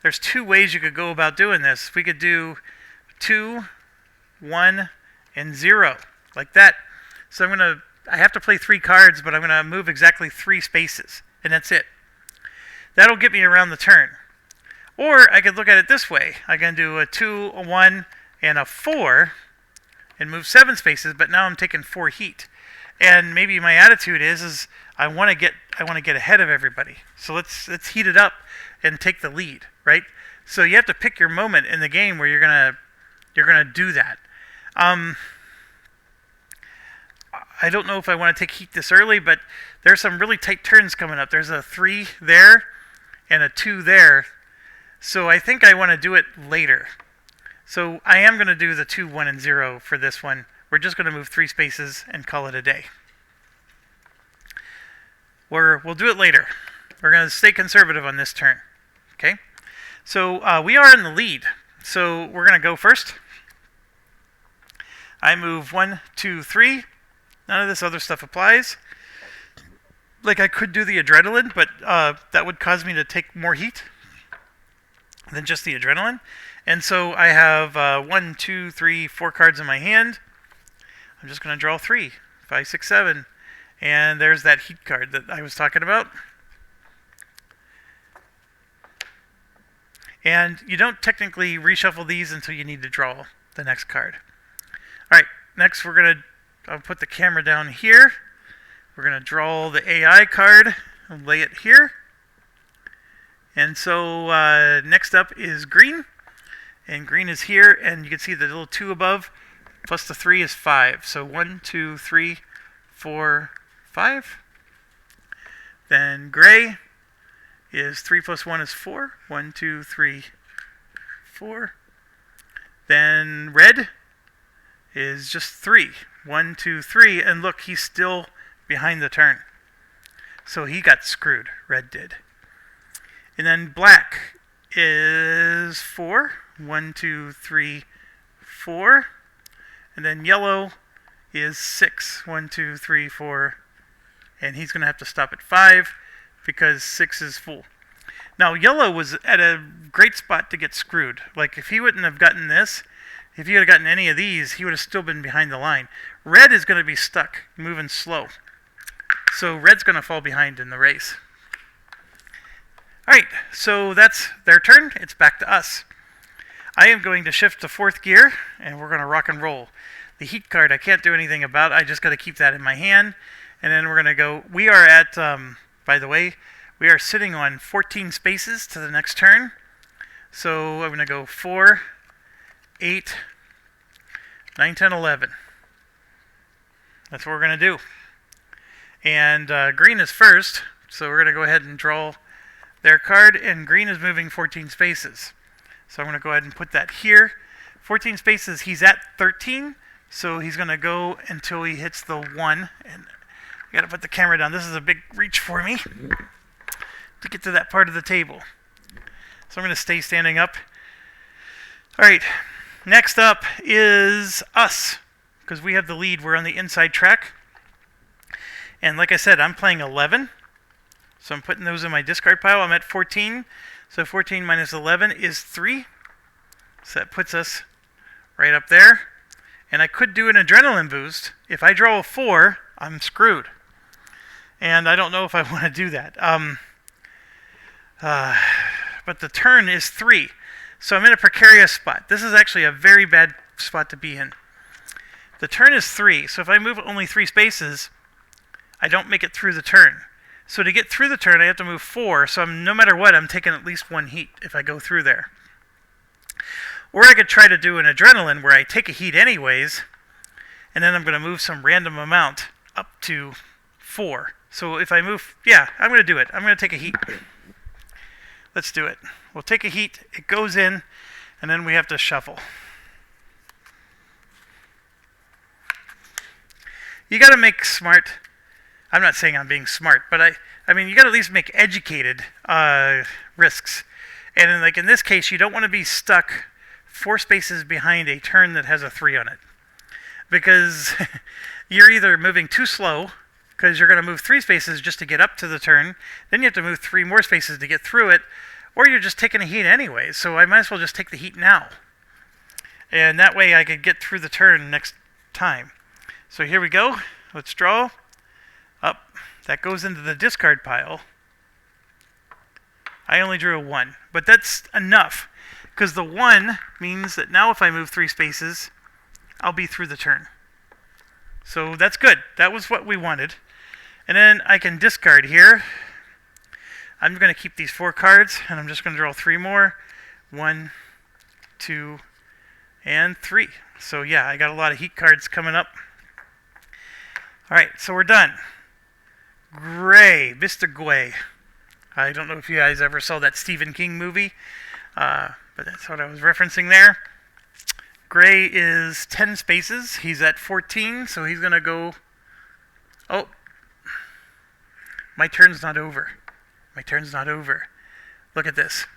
there's 2 ways you could go about doing this. We could do 2, 1, and 0, like that. So I have to play 3 cards, but I'm going to move exactly 3 spaces, and that's it. That'll get me around the turn. Or I could look at it this way. I can do a 2, a 1, and a 4, and move 7 spaces, but now I'm taking 4 heat. And maybe my attitude is I want to get ahead of everybody. So let's heat it up and take the lead, right? So you have to pick your moment in the game where you're gonna do that. I don't know if I want to take heat this early, but there's some really tight turns coming up. There's a 3 there and a 2 there. So I think I want to do it later. So I am going to do the 2, 1, and 0 for this one. We're just going to move 3 spaces and call it a day. We'll do it later. We're going to stay conservative on this turn. Okay? So we are in the lead. So we're going to go first. I move 1, 2, 3. None of this other stuff applies. Like I could do the adrenaline, but that would cause me to take more heat than just the adrenaline. And so I have 1, 2, 3, 4 cards in my hand. I'm just going to draw 3, 5, 6, 7. And there's that heat card that I was talking about. And you don't technically reshuffle these until you need to draw the next card. Alright, next I'll put the camera down here. We're going to draw the AI card and lay it here. And so next up is green. And green is here, and you can see the little 2 above, plus the 3 is 5. So 1, 2, 3, 4, 5. Then gray is 3 plus 1 is 4. 1, 2, 3, 4. Then red is just 3. 1, 2, 3. And look, he's still behind the turn. So he got screwed. Red did. And then black is 4. 1, 2, 3, 4. And then yellow is 6. 1, 2, 3, 4. And he's going to have to stop at 5 because 6 is full. Now, yellow was at a great spot to get screwed. Like, if he wouldn't have gotten this, if he had gotten any of these, he would have still been behind the line. Red is going to be stuck, moving slow. So red's going to fall behind in the race. Alright, so that's their turn. It's back to us. I am going to shift to 4th gear, and we're going to rock and roll. The heat card I can't do anything about. I just got to keep that in my hand. And then we're going to go. We are at, by the way, we are sitting on 14 spaces to the next turn. So I'm going to go 4, 8, 9, 10, 11. That's what we're going to do. And green is first, so we're going to go ahead and draw their card. And green is moving 14 spaces. So I'm going to go ahead and put that here. 14 spaces, he's at 13, so he's going to go until he hits the 1. And I gotta put the camera down. This is a big reach for me to get to that part of the table. So I'm gonna stay standing up. All right, next up is us, because we have the lead. We're on the inside track. And like I said, I'm playing 11. So I'm putting those in my discard pile. I'm at 14. So 14 minus 11 is 3. So that puts us right up there. And I could do an adrenaline boost. If I draw a 4, I'm screwed. And I don't know if I want to do that. But the turn is 3. So I'm in a precarious spot. This is actually a very bad spot to be in. The turn is 3. So if I move only 3 spaces, I don't make it through the turn. So to get through the turn, I have to move 4. So no matter what, I'm taking at least 1 heat if I go through there. Or I could try to do an adrenaline where I take a heat anyways, and then I'm going to move some random amount up to 4. So if I move, yeah, I'm going to do it. I'm going to take a heat. Let's do it. We'll take a heat, it goes in, and then we have to shuffle. You got to make smart. I'm not saying I'm being smart, but I mean, you got to at least make educated risks. And like in this case, you don't want to be stuck 4 spaces behind a turn that has a 3 on it. Because you're either moving too slow, because you're going to move 3 spaces just to get up to the turn, then you have to move 3 more spaces to get through it, or you're just taking a heat anyway, so I might as well just take the heat now. And that way I could get through the turn next time. So here we go. Let's draw. Up. That goes into the discard pile. I only drew a 1, but that's enough, because the 1 means that now if I move 3 spaces, I'll be through the turn. So that's good. That was what we wanted. And then I can discard here. I'm going to keep these 4 cards, and I'm just going to draw 3 more. 1, 2, and 3. So yeah, I got a lot of heat cards coming up. All right, so we're done. Gray, Mr. Gray. I don't know if you guys ever saw that Stephen King movie, but that's what I was referencing there. Gray is 10 spaces. He's at 14, so he's going to go... Oh, my turn's not over. My turn's not over. Look at this.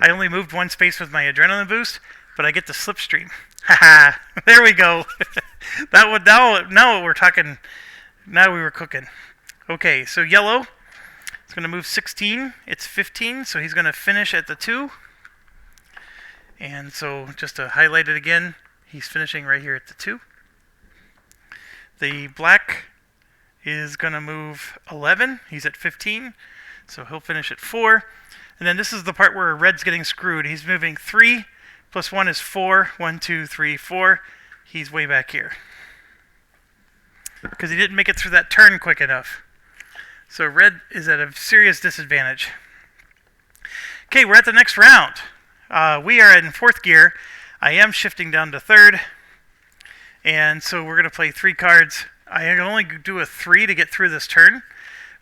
I only moved 1 space with my adrenaline boost, but I get the slipstream. Haha, there we go. That would now we're talking. Now we were cooking. Okay, so yellow is going to move 16. It's 15, so he's going to finish at the 2. And so just to highlight it again, he's finishing right here at the 2. The black is going to move 11. He's at 15, so he'll finish at 4. And then this is the part where red's getting screwed. He's moving 3 plus 1 is 4. 1, 2, 3, 4. He's way back here because he didn't make it through that turn quick enough. So red is at a serious disadvantage. Okay, we're at the next round. We are in 4th gear. I am shifting down to 3rd. And so we're going to play 3 cards. I can only do a 3 to get through this turn.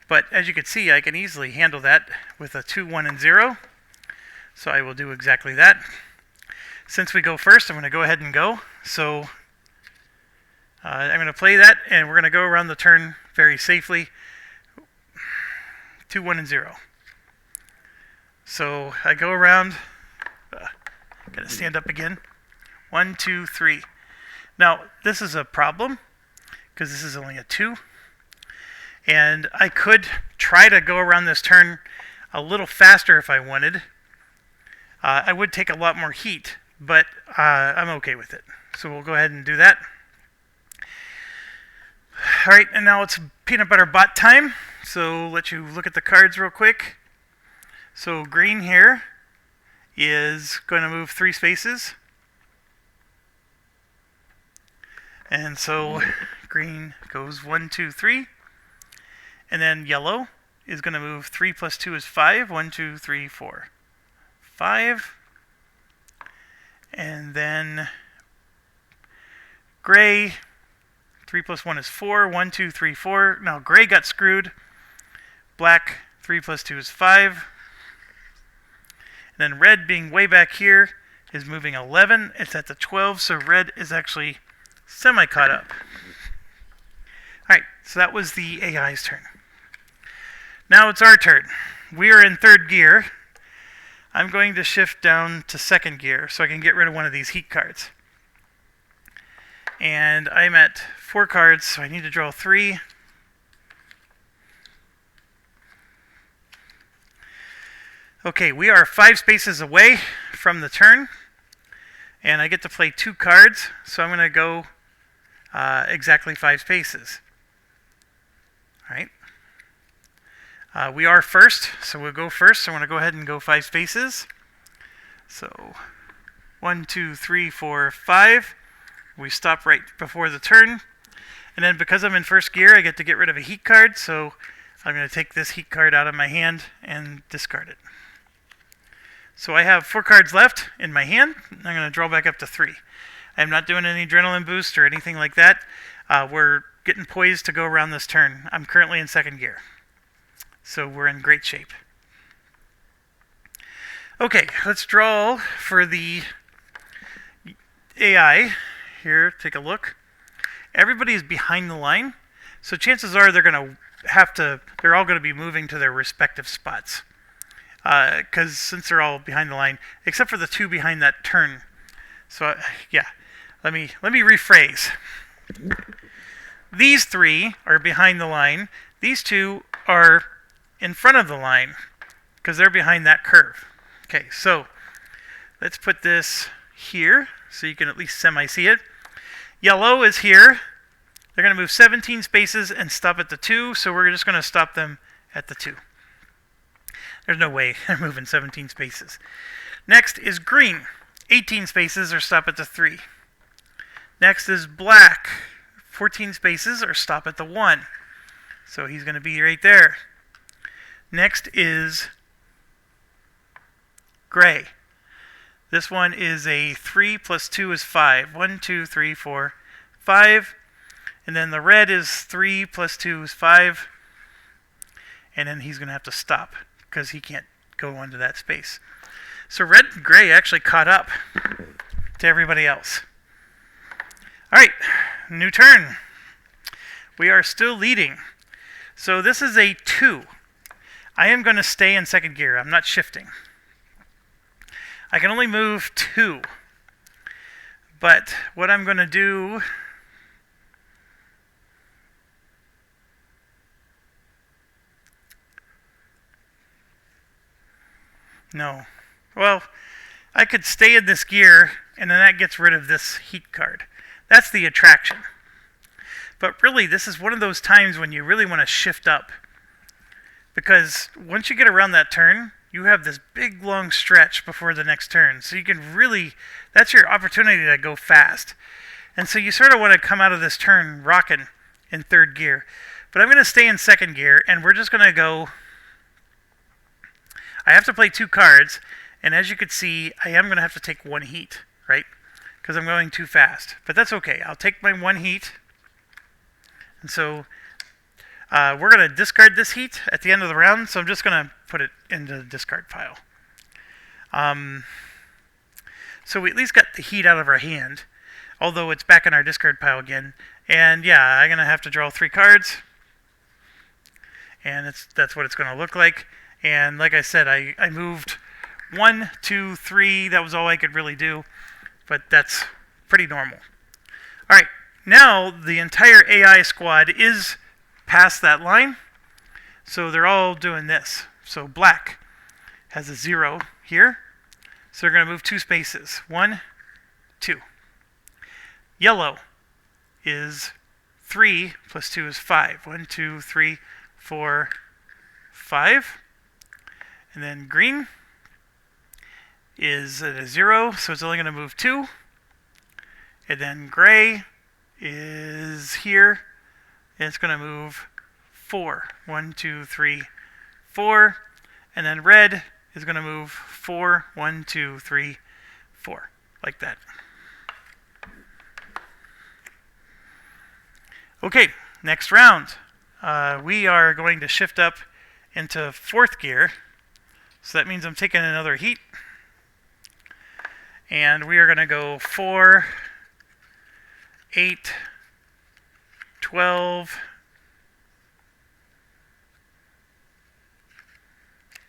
But as you can see, I can easily handle that with a 2, 1, and 0. So I will do exactly that. Since we go first, I'm going to go ahead and go. So I'm going to play that, and we're going to go around the turn very safely. 2, 1, and 0. So I go around. Got to stand up again. 1, 2, 3. Now, this is a problem, because this is only a 2. And I could try to go around this turn a little faster if I wanted. I would take a lot more heat, but I'm okay with it. So we'll go ahead and do that. All right, and now it's peanut butter bot time. So I'll let you look at the cards real quick. So green here is going to move 3 spaces. And so green goes 1, 2, 3. And then yellow is going to move 3 plus 2 is 5. 1, 2, 3, 4. 5. And then gray, 3 plus 1 is 4. 1, 2, 3, 4. Now gray got screwed. Black, 3 plus 2 is 5. And then red, being way back here, is moving 11. It's at the 12, so red is actually semi-caught up. Alright, so that was the AI's turn. Now it's our turn. We are in third gear. I'm going to shift down to second gear so I can get rid of one of these heat cards. And I'm at 4 cards, so I need to draw 3. Okay, we are 5 spaces away from the turn, and I get to play 2 cards, so I'm going to go exactly 5 spaces. Alright. We are first, so we'll go first. So I'm going to go ahead and go 5 spaces. So 1, 2, 3, 4, 5. We stop right before the turn. And then because I'm in first gear, I get to get rid of a heat card, so I'm going to take this heat card out of my hand and discard it. So I have 4 cards left in my hand. I'm going to draw back up to 3. I'm not doing any adrenaline boost or anything like that. We're getting poised to go around this turn. I'm currently in second gear, so we're in great shape. Okay, let's draw for the AI. Here, take a look. Everybody is behind the line, so chances are they're all going to be moving to their respective spots. Because since they're all behind the line, except for the 2 behind that turn. So yeah, let me rephrase. These 3 are behind the line. These 2 are in front of the line because they're behind that curve. Okay, so let's put this here so you can at least semi-see it. Yellow is here. They're going to move 17 spaces and stop at the 2, so we're just going to stop them at the 2. There's no way they're moving 17 spaces. Next is green. 18 spaces or stop at the 3. Next is black. 14 spaces or stop at the 1. So he's going to be right there. Next is gray. This one is a 3 plus 2 is 5. 1, 2, 3, 4, 5. And then the red is 3 plus 2 is 5. And then he's going to have to stop because he can't go onto that space. So red and gray actually caught up to everybody else. Alright, new turn. We are still leading. So this is a 2. I am going to stay in second gear. I'm not shifting. I can only move 2. But what I'm going to do... No. Well, I could stay in this gear, and then that gets rid of this heat card. That's the attraction. But really, this is one of those times when you really want to shift up. Because once you get around that turn, you have this big, long stretch before the next turn. So you can really, that's your opportunity to go fast. And so you sort of want to come out of this turn rocking in third gear. But I'm going to stay in second gear, and we're just going to go... I have to play 2 cards, and as you can see, I am going to have to take 1 heat, right? Because I'm going too fast. But that's okay. I'll take my 1 heat. And so we're going to discard this heat at the end of the round, so I'm just going to put it into the discard pile. So we at least got the heat out of our hand, although it's back in our discard pile again. And yeah, I'm going to have to draw 3 cards. And that's what it's going to look like. And like I said, I moved 1, 2, 3. That was all I could really do. But that's pretty normal. Alright, now the entire AI squad is past that line. So they're all doing this. So black has a 0 here. So they're going to move 2 spaces. 1, 2. Yellow is 3 plus 2 is 5. 1, 2, 3, 4, 5. And then green is at a 0, so it's only going to move 2. And then gray is here, and it's going to move 4. 1, 2, 3, 4. And then red is going to move 4. 1, 2, 3, 4. Like that. Okay, next round. We are going to shift up into fourth gear. So that means I'm taking another heat. And we are going to go 4, 8, 12,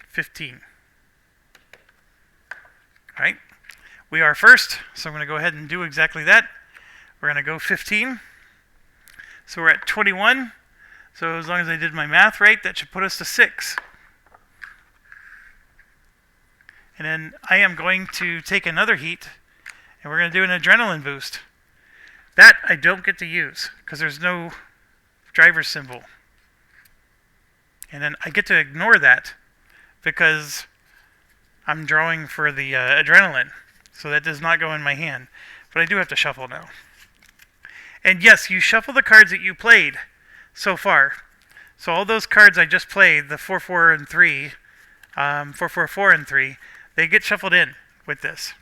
15. All right, we are first, so I'm going to go ahead and do exactly that. We're going to go 15. So we're at 21. So as long as I did my math right, that should put us to 6. And then I am going to take another heat, and we're going to do an adrenaline boost. That I don't get to use, because there's no driver symbol. And then I get to ignore that, because I'm drawing for the adrenaline. So that does not go in my hand. But I do have to shuffle now. And yes, you shuffle the cards that you played so far. So all those cards I just played, the 4, 4, and 3, 4, 4, 4, and 3, they get shuffled in with this.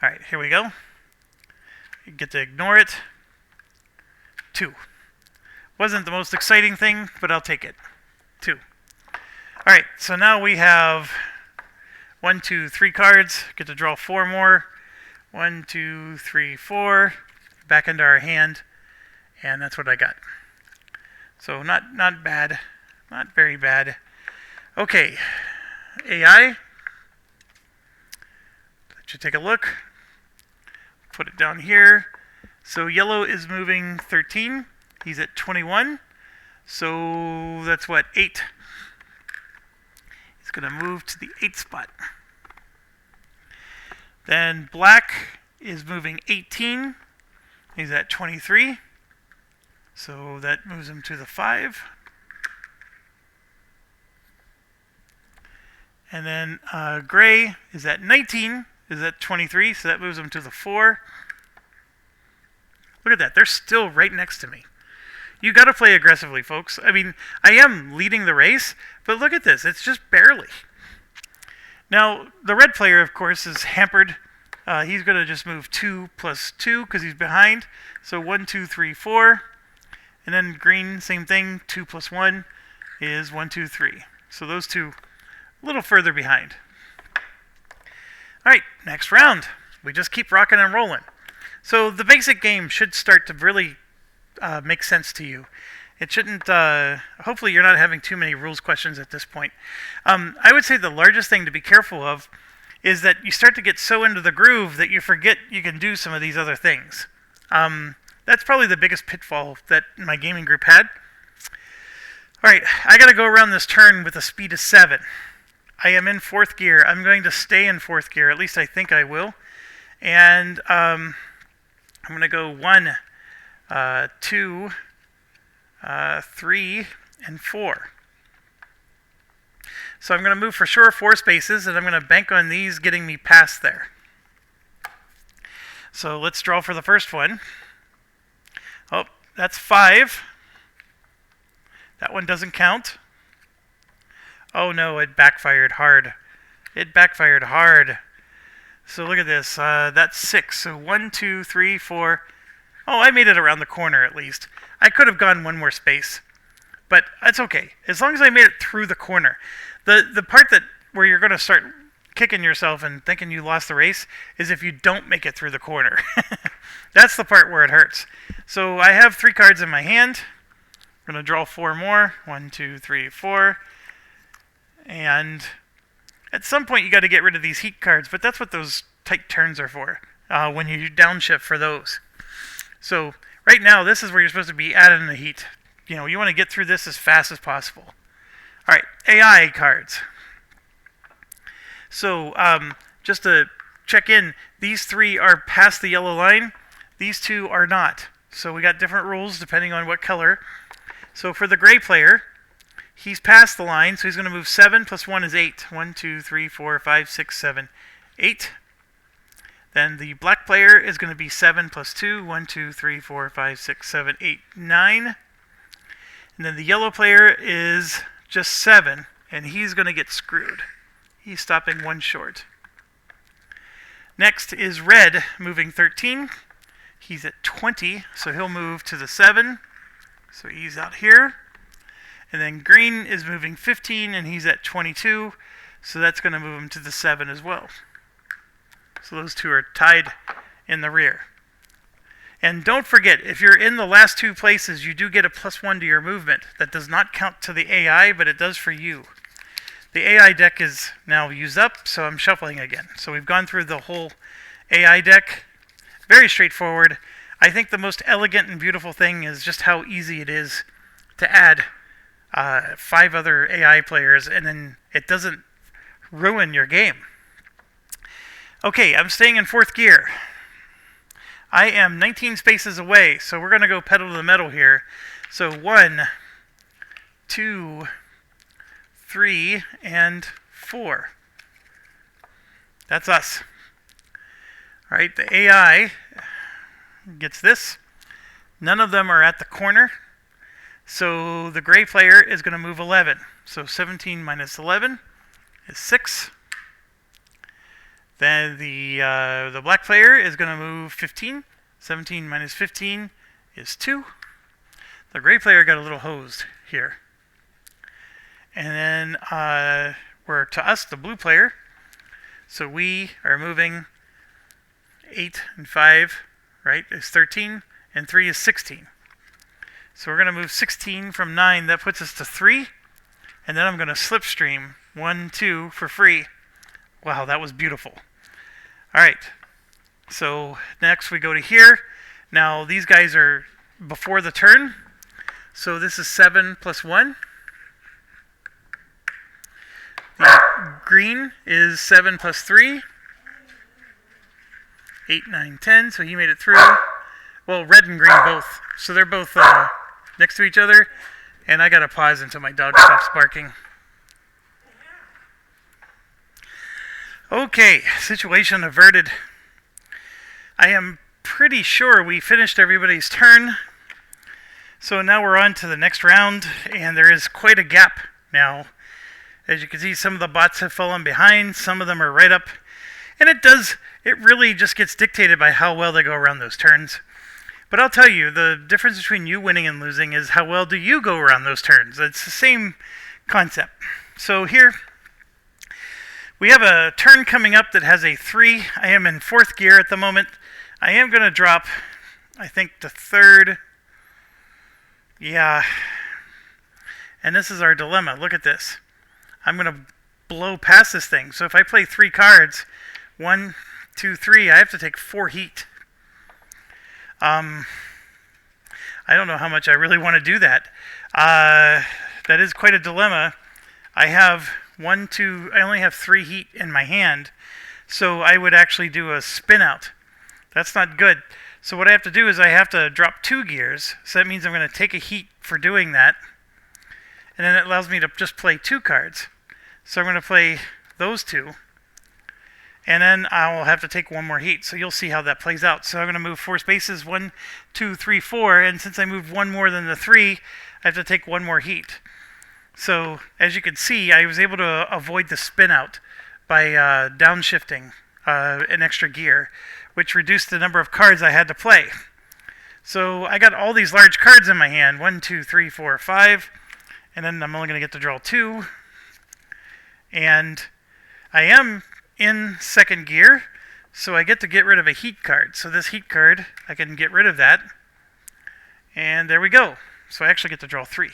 Alright, here we go. You get to ignore it. 2. Wasn't the most exciting thing, but I'll take it. 2. Alright, so now we have 1, 2, 3 cards. Get to draw 4 more. 1, 2, 3, 4. Back into our hand. And that's what I got. So not bad. Not very bad. Okay. AI. Let you take a look. Put it down here. So yellow is moving 13. He's at 21. So that's what, 8. He's going to move to the 8th spot. Then black is moving 18. He's at 23. So that moves him to the 5. And then gray is at 19. Is at 23. So that moves him to the 4. Look at that. They're still right next to me. You got to play aggressively, folks. I mean, I am leading the race, but look at this. It's just barely. Now, the red player, of course, is hampered. He's going to just move 2 plus 2 because he's behind. So 1, 2, 3, 4. And then green, same thing. 2 plus 1 is 1, 2, 3. So those two a little further behind. All right, next round. We just keep rocking and rolling. So the basic game should start to really make sense to you. It shouldn't, hopefully you're not having too many rules questions at this point. I would say the largest thing to be careful of is that you start to get so into the groove that you forget you can do some of these other things. That's probably the biggest pitfall that my gaming group had. Alright, I gotta go around this turn with a speed of 7. I am in 4th gear. I'm going to stay in 4th gear, at least I think I will. And I'm going to go 1, 2, 3, and 4. So I'm going to move for sure 4 spaces, and I'm going to bank on these getting me past there. So let's draw for the first one. Oh, that's 5. That one doesn't count. Oh no, it backfired hard. It backfired hard. So look at this. That's 6. So 1, 2, 3, 4. Oh, I made it around the corner at least. I could have gone 1 more space. But that's okay. As long as I made it through the corner. The part where you're going to start kicking yourself and thinking you lost the race is if you don't make it through the corner. That's the part where it hurts. So I have 3 cards in my hand. I'm going to draw 4 more. 1, 2, 3, 4. And at some point you got to get rid of these heat cards, but that's what those tight turns are for, when you downshift for those. So right now this is where you're supposed to be adding the heat. You know, you want to get through this as fast as possible. Alright, AI cards. So just to check in, these 3 are past the yellow line. These 2 are not. So we got different rules depending on what color. So for the gray player, he's past the line, so he's going to move 7 plus 1 is 8. 1, 2, 3, 4, 5, 6, 7, 8. Then the black player is going to be 7 plus 2. 1, 2, 3, 4, 5, 6, 7, 8, 9. And then the yellow player is just 7, and he's going to get screwed. He's stopping 1 short. Next is red, moving 13. He's at 20, so he'll move to the 7. So he's out here. And then green is moving 15, and he's at 22. So that's going to move him to the 7 as well. So those 2 are tied in the rear. And don't forget, if you're in the last 2 places, you do get a +1 to your movement. That does not count to the AI, but it does for you. The AI deck is now used up, so I'm shuffling again. So we've gone through the whole AI deck. Very straightforward. I think the most elegant and beautiful thing is just how easy it is to add 5 other AI players, and then it doesn't ruin your game. Okay, I'm staying in 4th gear. I am 19 spaces away, so we're going to go pedal to the metal here. So 1, 2, 3, and 4. That's us. Alright, the AI gets this. None of them are at the corner. So the gray player is going to move 11. So 17 minus 11 is 6. Then the black player is going to move 15. 17 minus 15 is 2. The gray player got a little hosed here. And then we're to us, the blue player. So we are moving 8 and 5, right, is 13, and 3 is 16. So we're going to move 16 from 9. That puts us to 3. And then I'm going to slipstream 1, 2 for free. Wow, that was beautiful. All right. So next we go to here. Now these guys are before the turn. So this is 7 plus 1. The green is 7 plus 3. 8, 9, 10. So he made it through. Well, red and green both. So they're both next to each other. And I got to pause until my dog stops barking. Okay, situation averted. I am pretty sure we finished everybody's turn. So now we're on to the next round, and there is quite a gap now. As you can see, some of the bots have fallen behind, some of them are right up. And it really just gets dictated by how well they go around those turns. But I'll tell you, the difference between you winning and losing is how well do you go around those turns. It's the same concept. So here, we have a turn coming up that has a 3. I am in 4th gear at the moment. I am going to drop, I think, to 3rd. Yeah. And this is our dilemma. Look at this. I'm going to blow past this thing. So if I play 3 cards, 1, 2, 3, I have to take 4 heat. I don't know how much I really want to do that. That is quite a dilemma. I have 1, 2, I only have 3 heat in my hand, so I would actually do a spin out. That's not good. So what I have to do is I have to drop 2 gears, so that means I'm going to take a heat for doing that, and then it allows me to just play 2 cards. So I'm going to play those 2, and then I'll have to take 1 more heat, so you'll see how that plays out. So I'm going to move 4 spaces, 1, 2, 3, 4, and since I moved 1 more than the 3, I have to take 1 more heat. So, as you can see, I was able to avoid the spin out by downshifting an extra gear, which reduced the number of cards I had to play. So, I got all these large cards in my hand, 1, 2, 3, 4, 5, and then I'm only going to get to draw 2. And I am in 2nd gear, so I get to get rid of a heat card. So this heat card, I can get rid of that. And there we go. So I actually get to draw 3.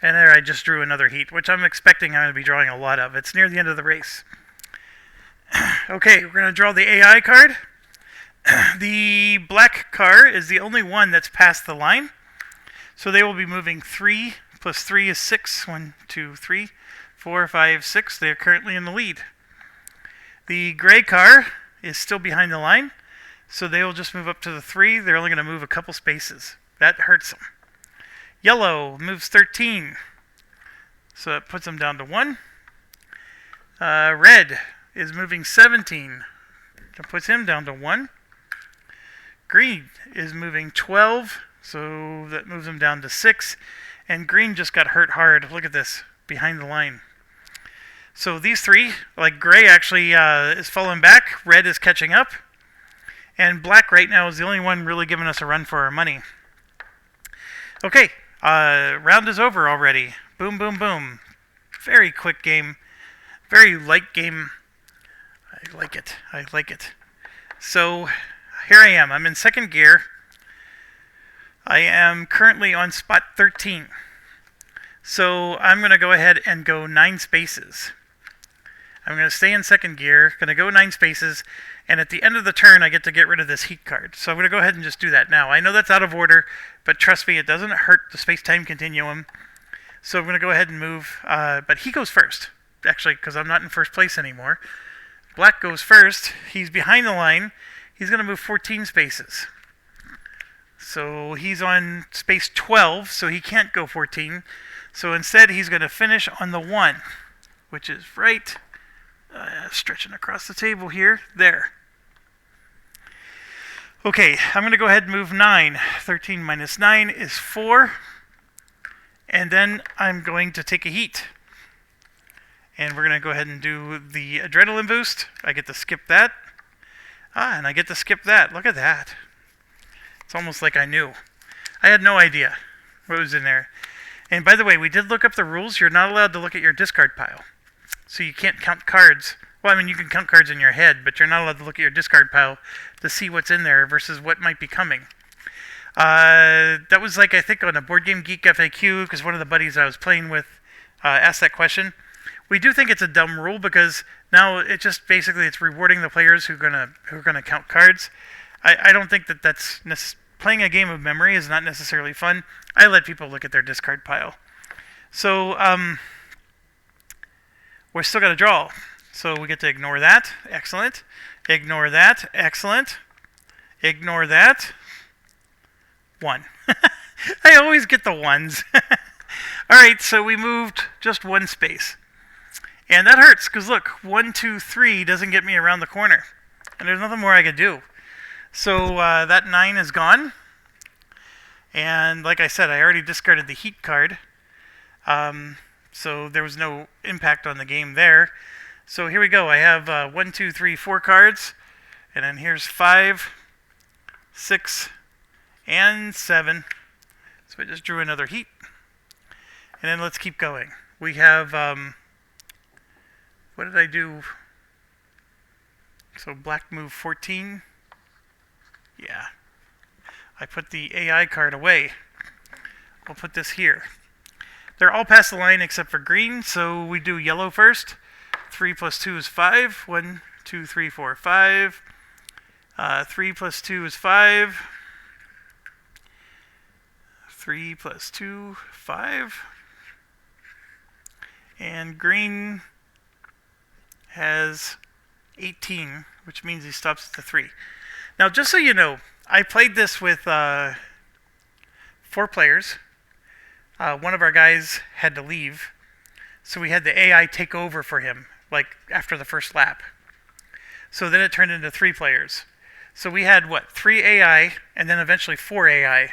And there I just drew another heat, which I'm expecting I'm going to be drawing a lot of. It's near the end of the race. Okay, we're going to draw the AI card. The black car is the only one that's past the line. So they will be moving 3 plus 3 is 6. 1, 2, 3, 4, 5, 6. They are currently in the lead. The gray car is still behind the line. So they will just move up to the 3. They're only going to move a couple spaces. That hurts them. Yellow moves 13, so that puts them down to 1. Red is moving 17, that puts him down to 1. Green is moving 12, so that moves him down to 6. And green just got hurt hard. Look at this, behind the line. So these 3, like gray actually is falling back, red is catching up, and black right now is the only one really giving us a run for our money. Okay. Round is over already. Boom, boom, boom. Very quick game. Very light game. I like it. I like it. So, here I am. I'm in 2nd gear. I am currently on spot 13. So I'm going to go ahead and go 9 spaces. I'm going to stay in second gear, going to go 9 spaces, and at the end of the turn I get to get rid of this heat card. So I'm going to go ahead and just do that now. I know that's out of order, but trust me, it doesn't hurt the space-time continuum. So I'm going to go ahead and move, but he goes first, actually, because I'm not in first place anymore. Black goes first. He's behind the line. He's going to move 14 spaces. So he's on space 12, so he can't go 14. So instead, he's going to finish on the 1, which is right, stretching across the table here, there. Okay, I'm going to go ahead and move 9. 13 minus 9 is 4. And then I'm going to take a heat. And we're going to go ahead and do the adrenaline boost. I get to skip that. And I get to skip that. Look at that. It's almost like I knew. I had no idea what was in there. And by the way, we did look up the rules. You're not allowed to look at your discard pile. So you can't count cards. Well, I mean, you can count cards in your head, but you're not allowed to look at your discard pile to see what's in there versus what might be coming. That was like, I think, on a Board Game Geek FAQ, because one of the buddies I was playing with asked that question. We do think it's a dumb rule because now it just basically it's rewarding the players who are gonna count cards. I don't think that's playing a game of memory is not necessarily fun. I let people look at their discard pile. So we're still gonna draw. So we get to ignore that. Excellent. Ignore that. Excellent. Ignore that. 1. I always get the ones. Alright, so we moved just 1 space. And that hurts, because look, 1, 2, 3 doesn't get me around the corner. And there's nothing more I could do. So that 9 is gone. And like I said, I already discarded the heat card. So there was no impact on the game there. So here we go. I have 1, 2, 3, 4 cards. And then here's 5, 6, and 7. So I just drew another heat. And then let's keep going. We have, what did I do? So black moved 14. Yeah. I put the AI card away. I'll put this here. They're all past the line except for green, so we do yellow first. 3 plus 2 is 5. 1, 2, 3, 4, 5. 3 plus 2 is 5. 3 plus 2, 5. And green has 18, which means he stops at the 3. Now, just so you know, I played this with 4 players. One of our guys had to leave, so we had the AI take over for him, like after the first lap. So then it turned into 3 players. So we had, 3 AI, and then eventually 4 AI.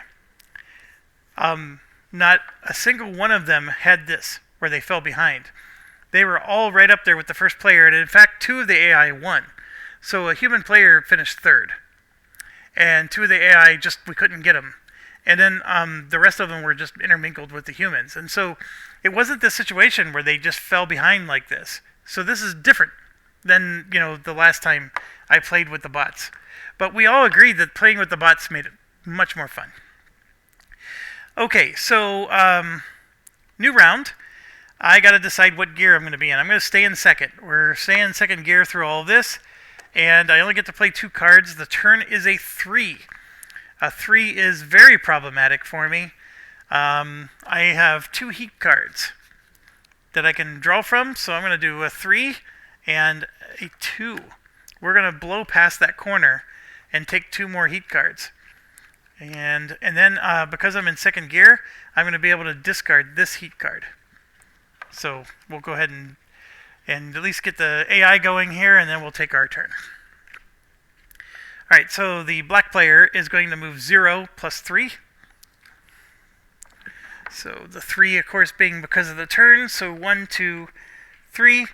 Not a single one of them had this, where they fell behind. They were all right up there with the first player, and in fact, 2 of the AI won. So a human player finished 3rd. And 2 of the AI, we couldn't get them. And then the rest of them were just intermingled with the humans. And so it wasn't this situation where they just fell behind like this. So this is different than, the last time I played with the bots. But we all agreed that playing with the bots made it much more fun. Okay, so new round. I got to decide what gear I'm going to be in. I'm going to stay in second. We're staying in second gear through all of this. And I only get to play 2 cards. The turn is a 3. A 3 is very problematic for me. I have 2 heat cards that I can draw from. So I'm going to do a 3 and a 2. We're going to blow past that corner and take 2 more heat cards. And then because I'm in second gear, I'm going to be able to discard this heat card. So we'll go ahead and at least get the AI going here, and then we'll take our turn. Alright, so the black player is going to move 0 plus 3. So the 3, of course, being because of the turn. So 1, 2, 3.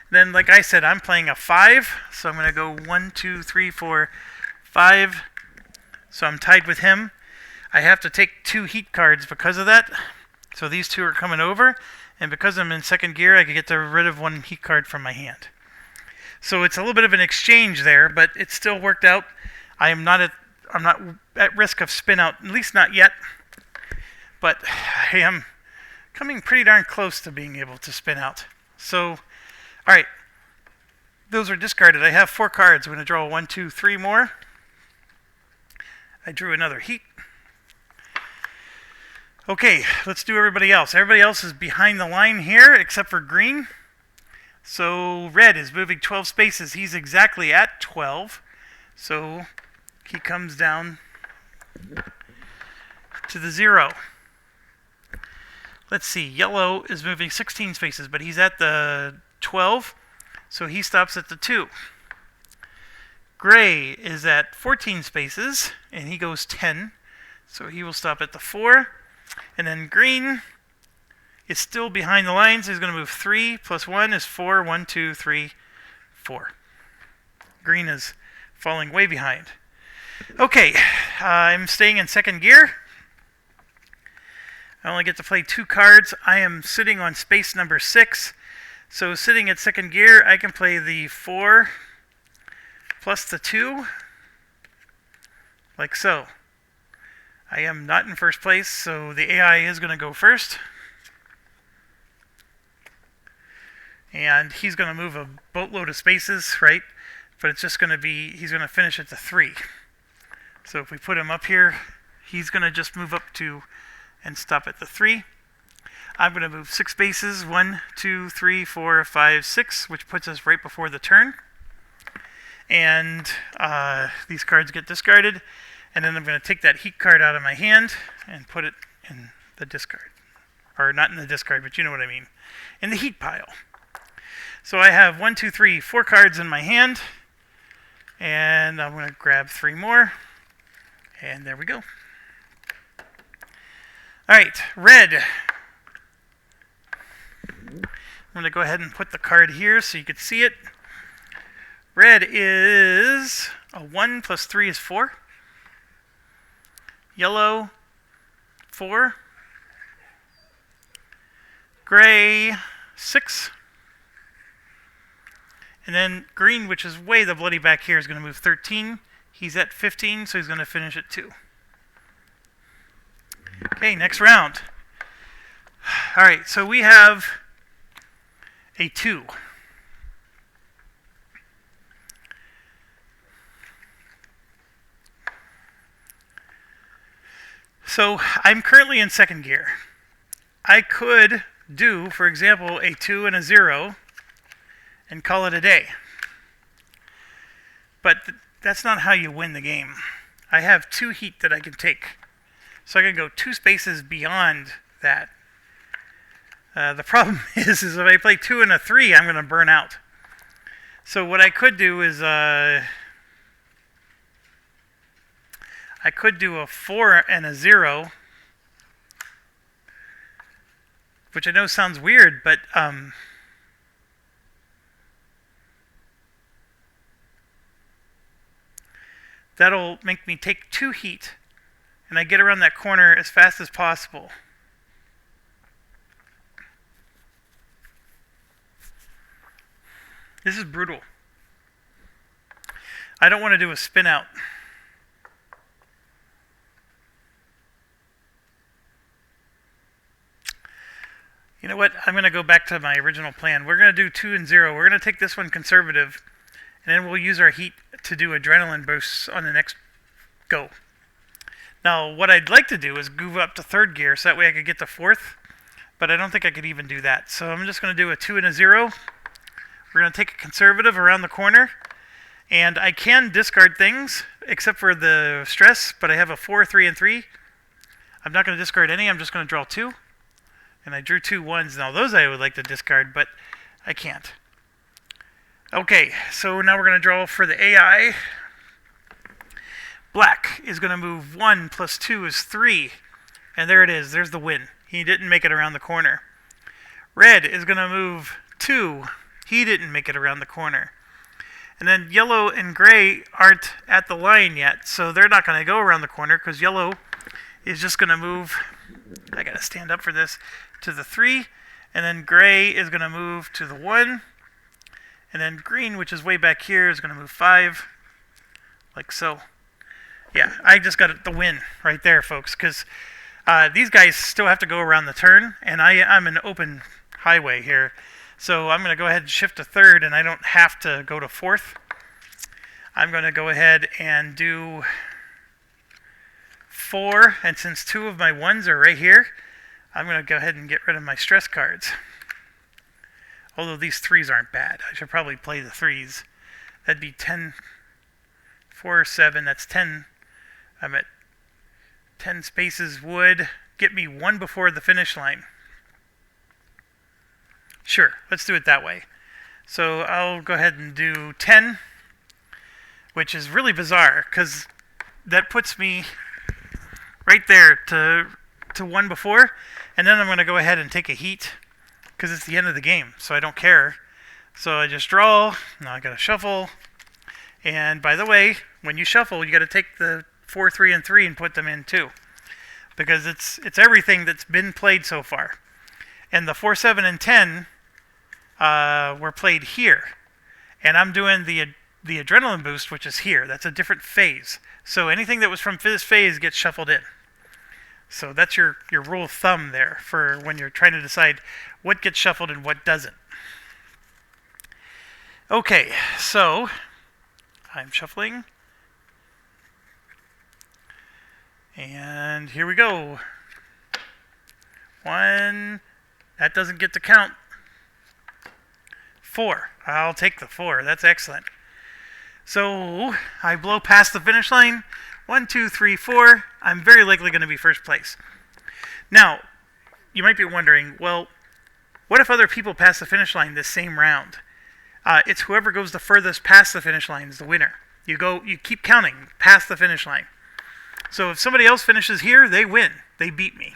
Then, like I said, I'm playing a 5. So I'm going to go 1, 2, 3, 4, 5. So I'm tied with him. I have to take 2 heat cards because of that. So these 2 are coming over. And because I'm in second gear, I can get rid of 1 heat card from my hand. So it's a little bit of an exchange there, but it still worked out. I'm not at risk of spin out, at least not yet. But I am coming pretty darn close to being able to spin out. So, alright. Those are discarded. I have 4 cards. I'm going to draw 1, 2, 3 more. I drew another heat. Okay, let's do everybody else. Everybody else is behind the line here, except for green. So red is moving 12 spaces. He's exactly at 12. So he comes down to the 0. Let's see. Yellow is moving 16 spaces, but he's at the 12. So he stops at the 2. Gray is at 14 spaces, and he goes 10. So he will stop at the 4. And then green is still behind the lines. He's going to move 3 plus 1 is 4. 1, 2, 3, 4. Green is falling way behind. Okay, I'm staying in second gear. I only get to play 2 cards. I am sitting on space number 6. So sitting at second gear, I can play the 4 plus the 2, like so. I am not in first place, so the AI is going to go first. And he's going to move a boatload of spaces, right? But it's just going to be, he's going to finish at the 3. So if we put him up here, he's going to just move up to and stop at the 3. I'm going to move 6 spaces, 1, 2, 3, 4, 5, 6, which puts us right before the turn. And these cards get discarded. And then I'm going to take that heat card out of my hand and put it in the discard. Or not in the discard, but you know what I mean. In the heat pile. So I have 1, 2, 3, 4 cards in my hand. And I'm going to grab 3 more. And there we go. Alright, red. I'm going to go ahead and put the card here so you can see it. Red is a 1 plus 3 is 4. Yellow, 4. Gray, 6. And then green, which is way the bloody back here, is going to move 13. He's at 15, so he's going to finish at 2. Okay, next round. Alright, so we have a 2. So I'm currently in second gear. I could do, for example, a 2 and a 0 and call it a day. But that's not how you win the game. I have 2 heat that I can take. So I can go 2 spaces beyond that. The problem is if I play 2 and a 3, I'm going to burn out. So what I could do is I could do a 4 and a 0, which I know sounds weird, but that'll make me take 2 heat, and I get around that corner as fast as possible. This is brutal. I don't want to do a spin out. You know what? I'm going to go back to my original plan. We're going to do 2 and 0. We're going to take this one conservative, and then we'll use our heat to do adrenaline boosts on the next go. Now, what I'd like to do is move up to third gear, so that way I could get to fourth, but I don't think I could even do that. So I'm just going to do a 2 and a 0. We're going to take a conservative around the corner, and I can discard things, except for the stress, but I have a 4, 3, and 3. I'm not going to discard any. I'm just going to draw 2. And I drew 2 1s. Now those I would like to discard, but I can't. Okay, so now we're going to draw for the AI. Black is going to move 1 plus 2 is 3. And there it is. There's the win. He didn't make it around the corner. Red is going to move 2. He didn't make it around the corner. And then yellow and gray aren't at the line yet, so they're not going to go around the corner because yellow is just going to move, I got to stand up for this, to the 3, and then gray is going to move to the 1, and then green, which is way back here, is going to move 5, like so. Yeah, I just got the win right there, folks, because These guys still have to go around the turn, and I'm an open highway here. So I'm going to go ahead and shift to third, and I don't have to go to fourth. I'm going to go ahead and do 4, and since 2 of my 1s are right here, I'm going to go ahead and get rid of my stress cards. Although these 3s aren't bad. I should probably play the 3s. That'd be 10, 4, 7, that's 10. I'm at 10 spaces would get me 1 before the finish line. Sure, let's do it that way. So I'll go ahead and do 10, which is really bizarre, because that puts me right there to 1 before, and then I'm going to go ahead and take a heat, because it's the end of the game, so I don't care. So I just draw, now I got to shuffle, and by the way, when you shuffle, you got to take the 4, 3, and 3 and put them in too, because it's everything that's been played so far. And the 4, 7, and 10 were played here, and I'm doing the adrenaline boost, which is here. That's a different phase. So anything that was from this phase gets shuffled in. So that's your rule of thumb there for when you're trying to decide what gets shuffled and what doesn't. Okay, so I'm shuffling. And here we go. 1, that doesn't get to count. 4, I'll take the 4, that's excellent. So I blow past the finish line. 1, 2, 3, 4. I'm very likely going to be first place. Now, you might be wondering, well, what if other people pass the finish line this same round? It's whoever goes the furthest past the finish line is the winner. You keep counting past the finish line. So if somebody else finishes here, they win. They beat me.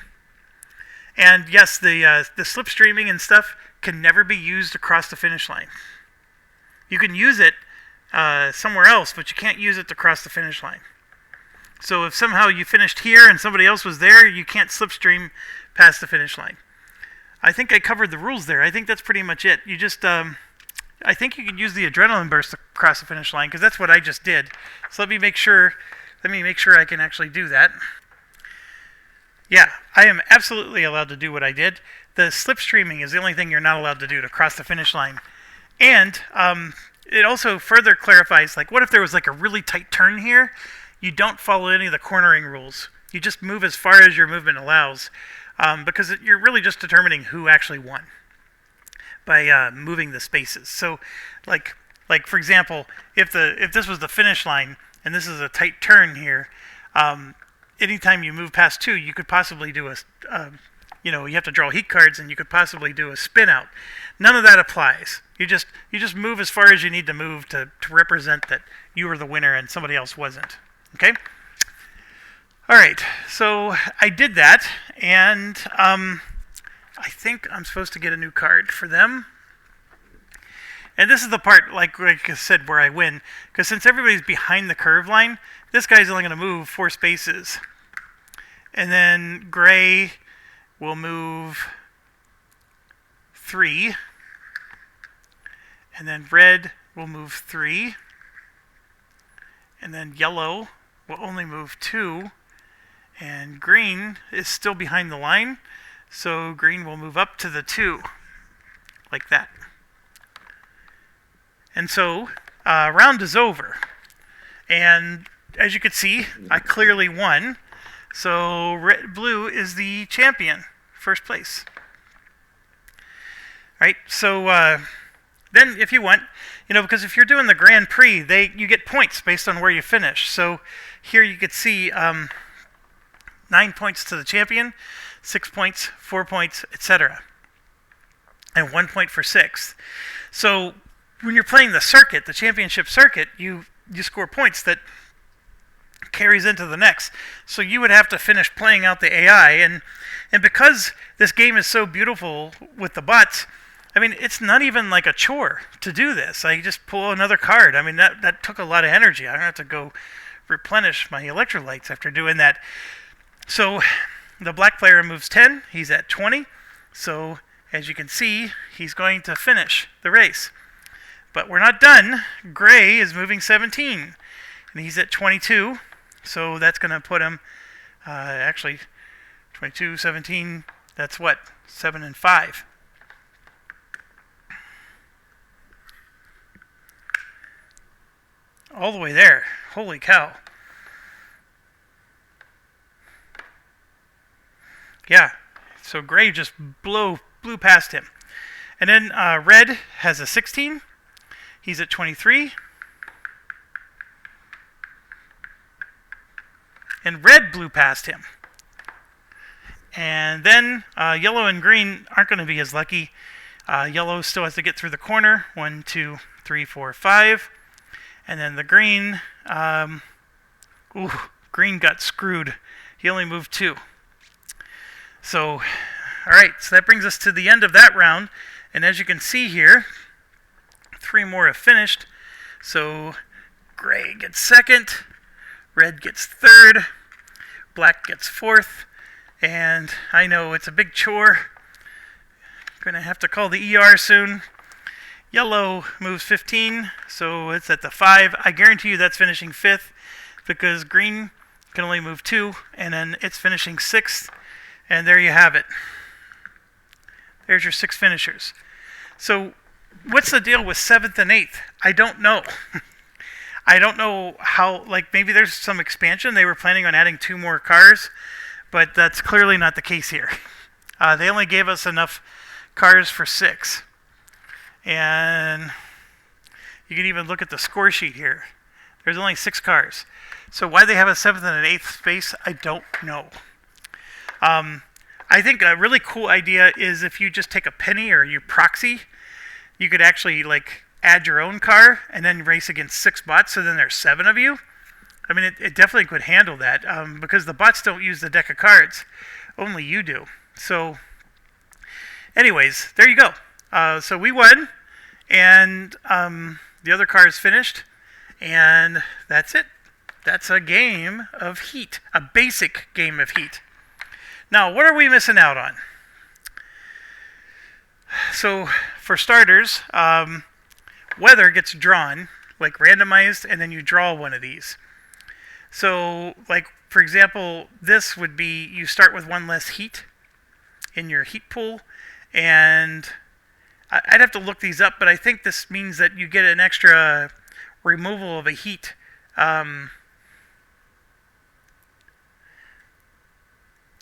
And yes, the slipstreaming and stuff can never be used across the finish line. You can use it somewhere else, but you can't use it to cross the finish line. So if somehow you finished here and somebody else was there, you can't slipstream past the finish line. I think I covered the rules there. I think that's pretty much it. You just, I think you can use the adrenaline burst to cross the finish line, because that's what I just did. So let me make sure I can actually do that. Yeah, I am absolutely allowed to do what I did. The slipstreaming is the only thing you're not allowed to do to cross the finish line. And it also further clarifies, like, what if there was like a really tight turn here? You don't follow any of the cornering rules. You just move as far as your movement allows, because you're really just determining who actually won by moving the spaces. So, like for example, if this was the finish line and this is a tight turn here, anytime you move past 2, you could possibly do you have to draw heat cards, and you could possibly do a spin out. None of that applies. You just move as far as you need to move to represent that you were the winner and somebody else wasn't. Okay? All right, so I did that, and I think I'm supposed to get a new card for them. And this is the part, like I said, where I win, because since everybody's behind the curve line, this guy's only going to move 4 spaces. And then gray will move 3. And then red will move 3. And then yellow will only move 2. And green is still behind the line, so green will move up to the 2, like that. And so, round is over. And as you can see, I clearly won. So blue is the champion, first place. Right? So then if you want, because if you're doing the Grand Prix, you get points based on where you finish. So here you could see 9 points to the champion, 6 points, 4 points, etc. And 1 point for 6th. So when you're playing the circuit, the championship circuit, you score points that carries into the next. So you would have to finish playing out the AI, and because this game is so beautiful with the bots, I mean, it's not even like a chore to do this. I just pull another card. I mean, that took a lot of energy. I don't have to go replenish my electrolytes after doing that. So the black player moves 10. He's at 20. So as you can see, he's going to finish the race. But we're not done. Gray is moving 17, and he's at 22. So that's going to put him actually 22, 17. That's what? 7 and 5. All the way there. Holy cow. Yeah. So gray just blew past him. And then red has a 16. He's at 23. And red blew past him. And then yellow and green aren't going to be as lucky. Yellow still has to get through the corner. 1, 2, 3, 4, 5. And then the green, green got screwed. He only moved 2. So, all right, so that brings us to the end of that round. And as you can see here, 3 more have finished. So gray gets second, red gets third, black gets fourth. And I know it's a big chore. Going to have to call the ER soon. Yellow moves 15, so it's at the 5. I guarantee you that's finishing 5th because green can only move 2, and then it's finishing 6th. And there you have it. There's your 6 finishers. So what's the deal with 7th and 8th? I don't know. I don't know how, like maybe there's some expansion. They were planning on adding 2 more cars, but that's clearly not the case here. They only gave us enough cars for 6. And you can even look at the score sheet here. There's only 6 cars. So why they have a 7th and an 8th space, I don't know. I think a really cool idea is if you just take a penny or you proxy, you could actually like add your own car and then race against 6 bots, so then there's 7 of you. I mean, it definitely could handle that because the bots don't use the deck of cards. Only you do. So anyways, there you go. So we won. And the other car is finished, and that's it. That's a game of Heat, a basic game of Heat. Now, what are we missing out on? So, for starters, weather gets drawn, like randomized, and then you draw one of these. So, like, for example, this would be you start with 1 less heat in your heat pool, and I'd have to look these up, but I think this means that you get an extra removal of a heat. I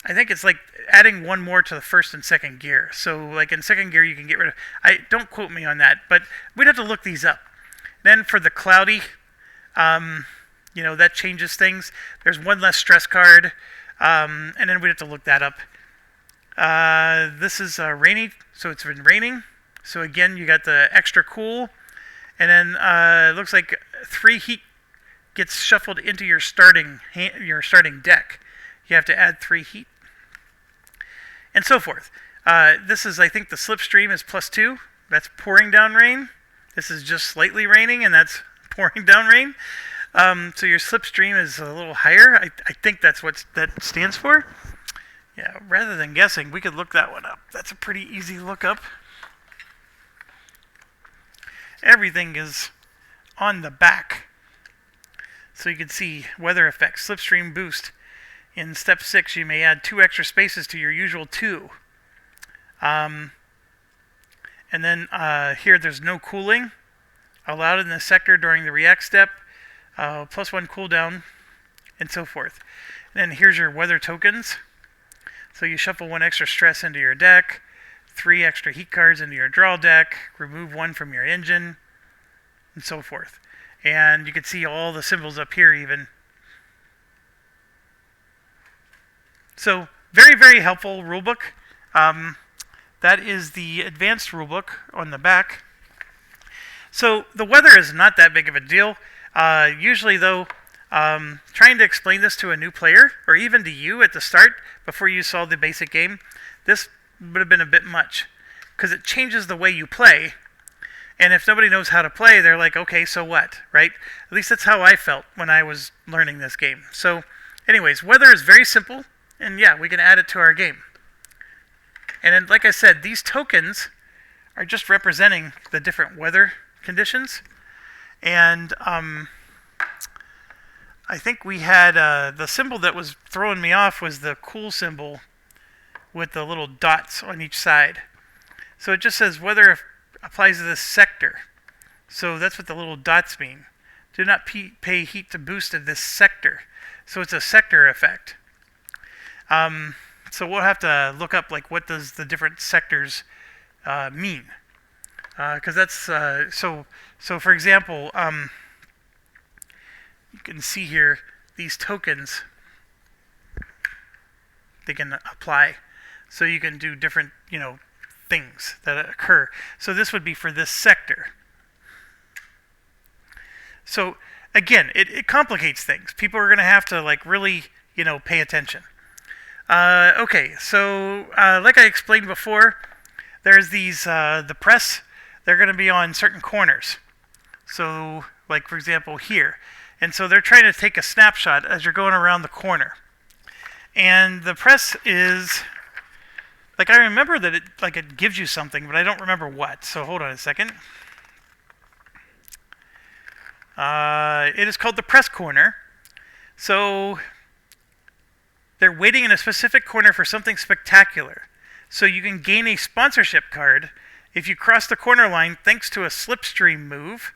think it's like adding 1 more to the first and second gear. So like in second gear you can get rid of... don't quote me on that, but we'd have to look these up. Then for the cloudy, that changes things. There's 1 less stress card, and then we'd have to look that up. This is rainy, so it's been raining. So again, you got the extra cool, and then it looks like 3 heat gets shuffled into your starting deck. You have to add 3 heat, and so forth. This is, I think, the slipstream is +2. That's pouring down rain. This is just slightly raining, and that's pouring down rain. So your slipstream is a little higher. I think that's what that stands for. Yeah, rather than guessing, we could look that one up. That's a pretty easy look up. Everything is on the back. So you can see weather effects, slipstream boost. In step 6, you may add 2 extra spaces to your usual 2. And then here there's no cooling allowed in this sector during the react step, +1 cooldown, and so forth. And then here's your weather tokens. So you shuffle 1 extra stress into your deck, 3 extra heat cards into your draw deck, remove 1 from your engine, and so forth. And you can see all the symbols up here even. So very, very helpful rulebook. That is the advanced rulebook on the back. So the weather is not that big of a deal. Usually though, trying to explain this to a new player, or even to you at the start, before you saw the basic game, this would have been a bit much, because it changes the way you play. And if nobody knows how to play, they're like, okay, so what, right? At least that's how I felt when I was learning this game. So anyways, weather is very simple, and yeah, we can add it to our game. And then, like I said, these tokens are just representing the different weather conditions. And I think we had the symbol that was throwing me off was the cool symbol with the little dots on each side. So it just says weather applies to this sector. So that's what the little dots mean. Do not pay heat to boost of this sector. So it's a sector effect. So we'll have to look up like what does the different sectors mean. Because that's so for example, you can see here these tokens they can apply. So you can do different, things that occur. So this would be for this sector. So again, it complicates things. People are going to have to like really, pay attention. Okay, so like I explained before, there's these the press. They're going to be on certain corners. So like for example here, and so they're trying to take a snapshot as you're going around the corner. And the press is, like I remember that it gives you something, but I don't remember what. So hold on a second. It is called the press corner. So they're waiting in a specific corner for something spectacular. So you can gain a sponsorship card if you cross the corner line thanks to a slipstream move,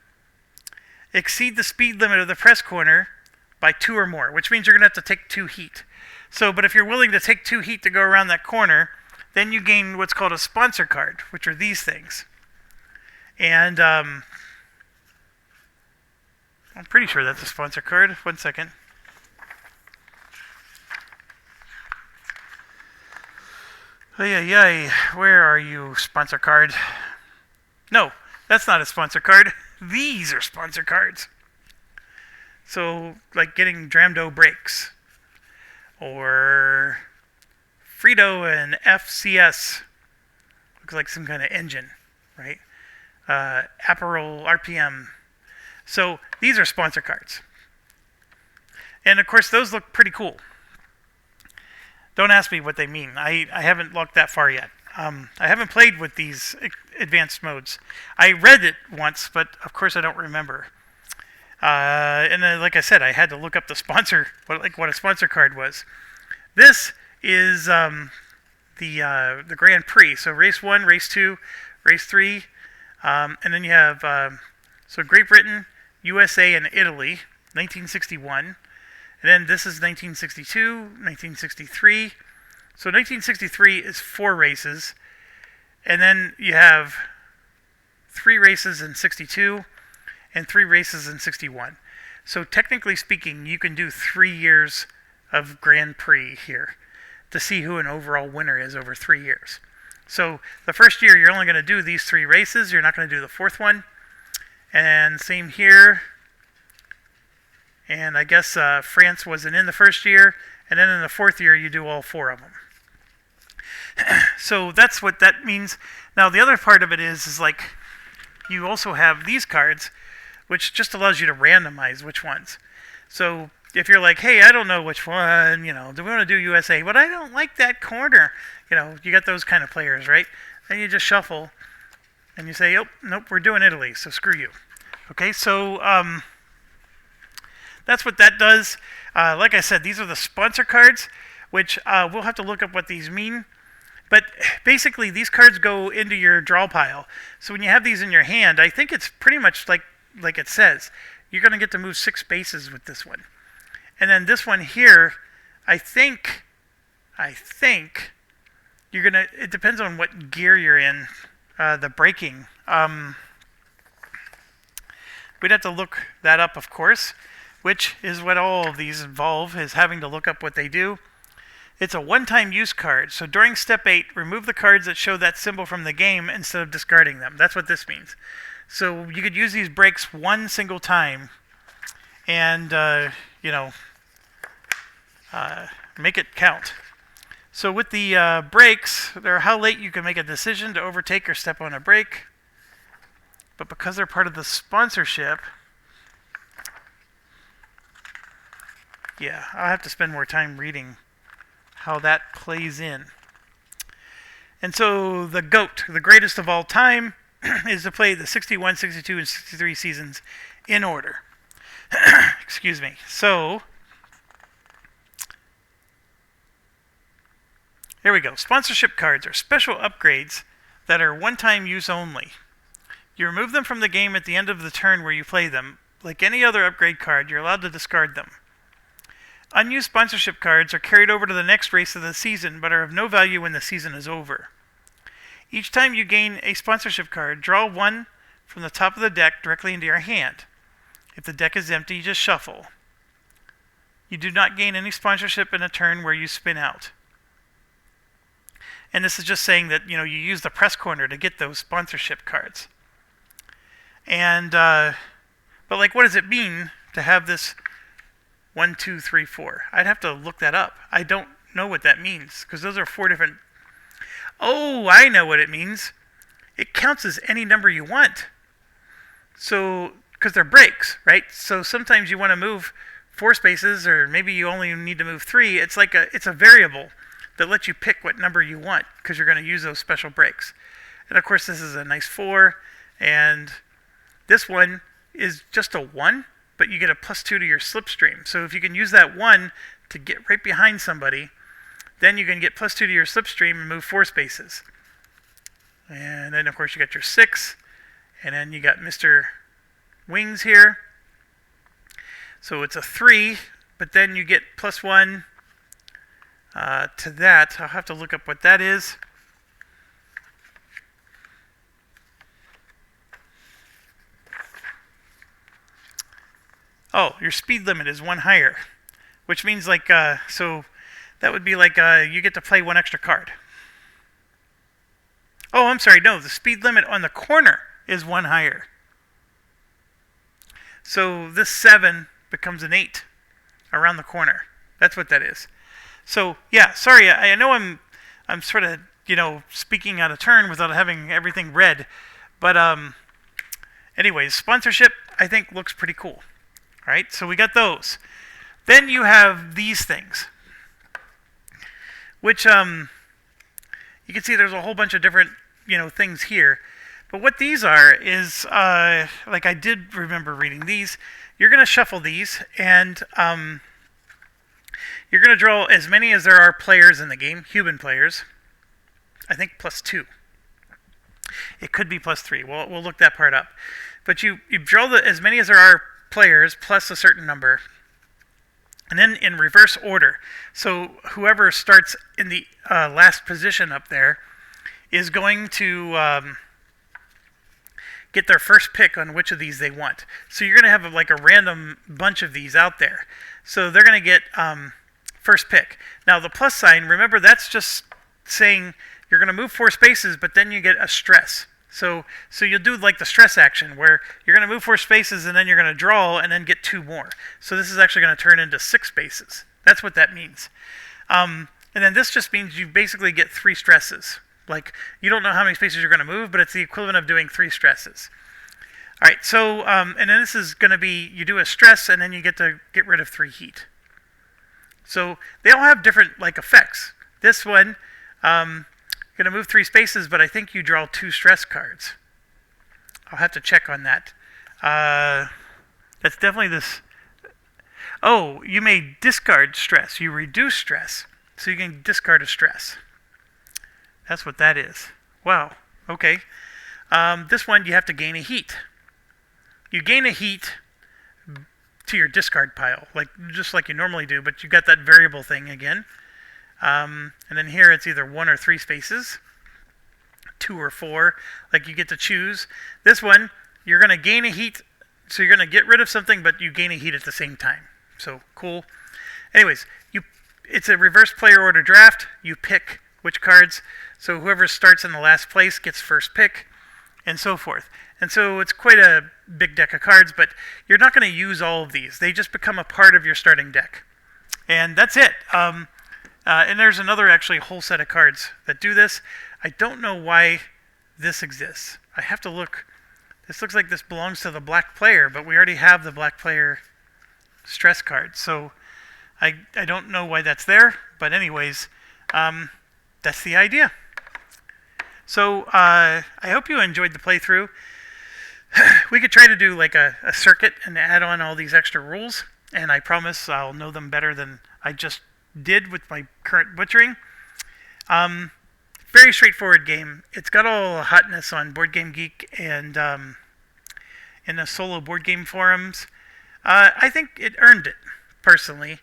exceed the speed limit of the press corner by 2 or more, which means you're going to have to take 2 heat. So, but if you're willing to take 2 heat to go around that corner, then you gain what's called a sponsor card, which are these things. And I'm pretty sure that's a sponsor card. 1 second. Where are you, sponsor card? No, that's not a sponsor card. These are sponsor cards. So, like getting Dramdo brakes. Or Frito and FCS. Looks like some kind of engine, right? Aperol RPM. So, these are sponsor cards. And of course, those look pretty cool. Don't ask me what they mean. I haven't looked that far yet. I haven't played with these advanced modes. I read it once, but of course I don't remember. And then, like I said, I had to look up the sponsor, what a sponsor card was. This is the Grand Prix. So race 1, race 2, race 3, and then you have so Great Britain, USA, and Italy, 1961. And then this is 1962, 1963. So 1963 is 4 races. And then you have 3 races in 62 and 3 races in 61. So technically speaking, you can do 3 years of Grand Prix here to see who an overall winner is over 3 years. So the first year, you're only going to do these 3 races. You're not going to do the 4th one. And same here. And I guess France wasn't in the first year. And then in the 4th year, you do all 4 of them. So that's what that means. Now, the other part of it is like you also have these cards, which just allows you to randomize which ones. So if you're like, hey, I don't know which one, do we want to do USA? But I don't like that corner. You got those kind of players, right? Then you just shuffle, and you say, nope, we're doing Italy, so screw you. Okay, so that's what that does. Like I said, these are the sponsor cards, which we'll have to look up what these mean. But basically, these cards go into your draw pile. So when you have these in your hand, I think it's pretty much like it says. You're going to get to move 6 spaces with this one. And then this one here, I think you're going to, it depends on what gear you're in, the braking. We'd have to look that up, of course, which is what all of these involve, is having to look up what they do. It's a one-time use card, so during Step 8, remove the cards that show that symbol from the game instead of discarding them. That's what this means. So you could use these breaks one single time and, make it count. So with the breaks, they're how late you can make a decision to overtake or step on a break. But because they're part of the sponsorship, yeah, I'll have to spend more time reading how that plays in. And so the GOAT, the greatest of all time, is to play the 61, 62, and 63 seasons in order. Excuse me. So Here we go. Sponsorship cards are special upgrades that are one-time use only. You remove them from the game at the end of the turn where you play them. Like any other upgrade card, you're allowed to discard them. Unused sponsorship cards are carried over to the next race of the season, but are of no value when the season is over. Each time you gain a sponsorship card, draw one from the top of the deck directly into your hand. If the deck is empty, you just shuffle. You do not gain any sponsorship in a turn where you spin out. And this is just saying that, you use the press corner to get those sponsorship cards. And, but what does it mean to have this 1, 2, 3, 4? I'd have to look that up. I don't know what that means, because those are 4 different... Oh, I know what it means. It counts as any number you want. So, because they're breaks, right? So sometimes you want to move 4 spaces, or maybe you only need to move 3. It's a variable that lets you pick what number you want, because you're going to use those special breaks. And of course, this is a nice 4, and this one is just a 1, but you get a +2 to your slipstream. So if you can use that 1 to get right behind somebody, then you can get +2 to your slipstream and move 4 spaces. And then of course you got your 6, and then you got Mr. Wings here. So it's a 3, but then you get +1 to that. I'll have to look up what that is. Oh, your speed limit is 1 higher, which means so that would be you get to play 1 extra card. Oh, I'm sorry, no, the speed limit on the corner is 1 higher. So this 7 becomes an 8 around the corner. That's what that is. So yeah, sorry, I know I'm sort of speaking out of turn without having everything read, but anyways, sponsorship I think looks pretty cool. All right, so we got those. Then you have these things, which you can see there's a whole bunch of different things here. But what these are is I did remember reading these. You're going to shuffle these, and you're going to draw as many as there are players in the game, human players. I think +2. It could be +3. We'll look that part up. But you draw as many as there are players plus a certain number, and then in reverse order. So whoever starts in the last position up there is going to get their first pick on which of these they want. So you're going to have a random bunch of these out there. So they're going to get first pick. Now the plus sign, remember, that's just saying you're going to move 4 spaces, but then you get a stress. So you'll do the stress action where you're going to move 4 spaces and then you're going to draw and then get 2 more. So this is actually going to turn into 6 spaces. That's what that means. And then this just means you basically get 3 stresses. You don't know how many spaces you're going to move, but it's the equivalent of doing 3 stresses. All right, so and then this is going to be, you do a stress and then you get to get rid of 3 heat. So they all have different effects. This one, going to move 3 spaces, but I think you draw 2 stress cards. I'll have to check on that. That's definitely this. Oh, you may discard stress. You reduce stress, so you can discard a stress. That's what that is. Wow. Okay. This one, you have to gain a heat. You gain a heat to your discard pile, just like you normally do, but you got that variable thing again. And then here it's either 1 or 3 spaces, 2 or 4, you get to choose. This one, you're going to gain a heat, so you're going to get rid of something, but you gain a heat at the same time. So, cool. Anyways, it's a reverse player order draft. You pick which cards, so whoever starts in the last place gets first pick, and so forth. And so it's quite a big deck of cards, but you're not going to use all of these. They just become a part of your starting deck. And that's it. And there's another actually whole set of cards that do this. I don't know why this exists. I have to look. This looks like this belongs to the black player, but we already have the black player stress card. So I don't know why that's there. But anyways, that's the idea. So I hope you enjoyed the playthrough. We could try to do a circuit and add on all these extra rules. And I promise I'll know them better than I just did with my current butchering. Very straightforward game. It's got all the hotness on Board Game Geek and in the solo board game forums. I think it earned it, personally.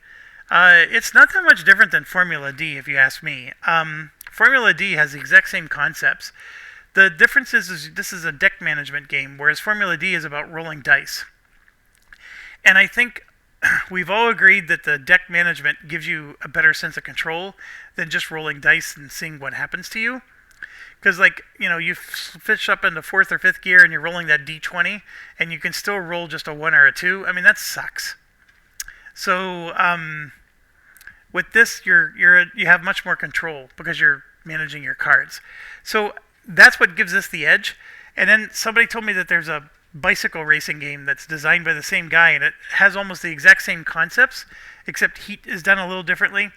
It's not that much different than Formula D, if you ask me. Formula D has the exact same concepts. The difference is this is a deck management game, whereas Formula D is about rolling dice. And I think we've all agreed that the deck management gives you a better sense of control than just rolling dice and seeing what happens to you. Because, like, you fish up into 4th or 5th gear and you're rolling that d20, and you can still roll just a 1 or a 2. I mean, that sucks. So, with this, you have much more control because you're managing your cards. So, that's what gives us the edge. And then somebody told me that there's a bicycle racing game that's designed by the same guy, and it has almost the exact same concepts, except heat is done a little differently.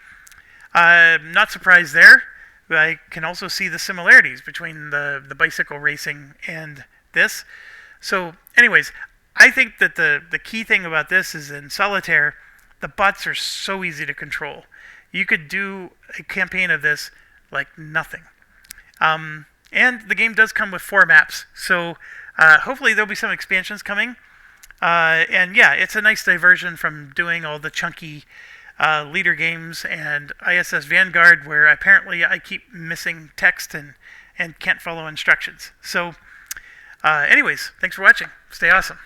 Not surprised there. I can also see the similarities between the bicycle racing and this. So, anyways, I think that the key thing about this is in Solitaire, the bots are so easy to control. You could do a campaign of this like nothing. And the game does come with 4 maps, so hopefully there'll be some expansions coming. And yeah, it's a nice diversion from doing all the chunky leader games and ISS Vanguard, where apparently I keep missing text and can't follow instructions. So anyways, thanks for watching. Stay awesome.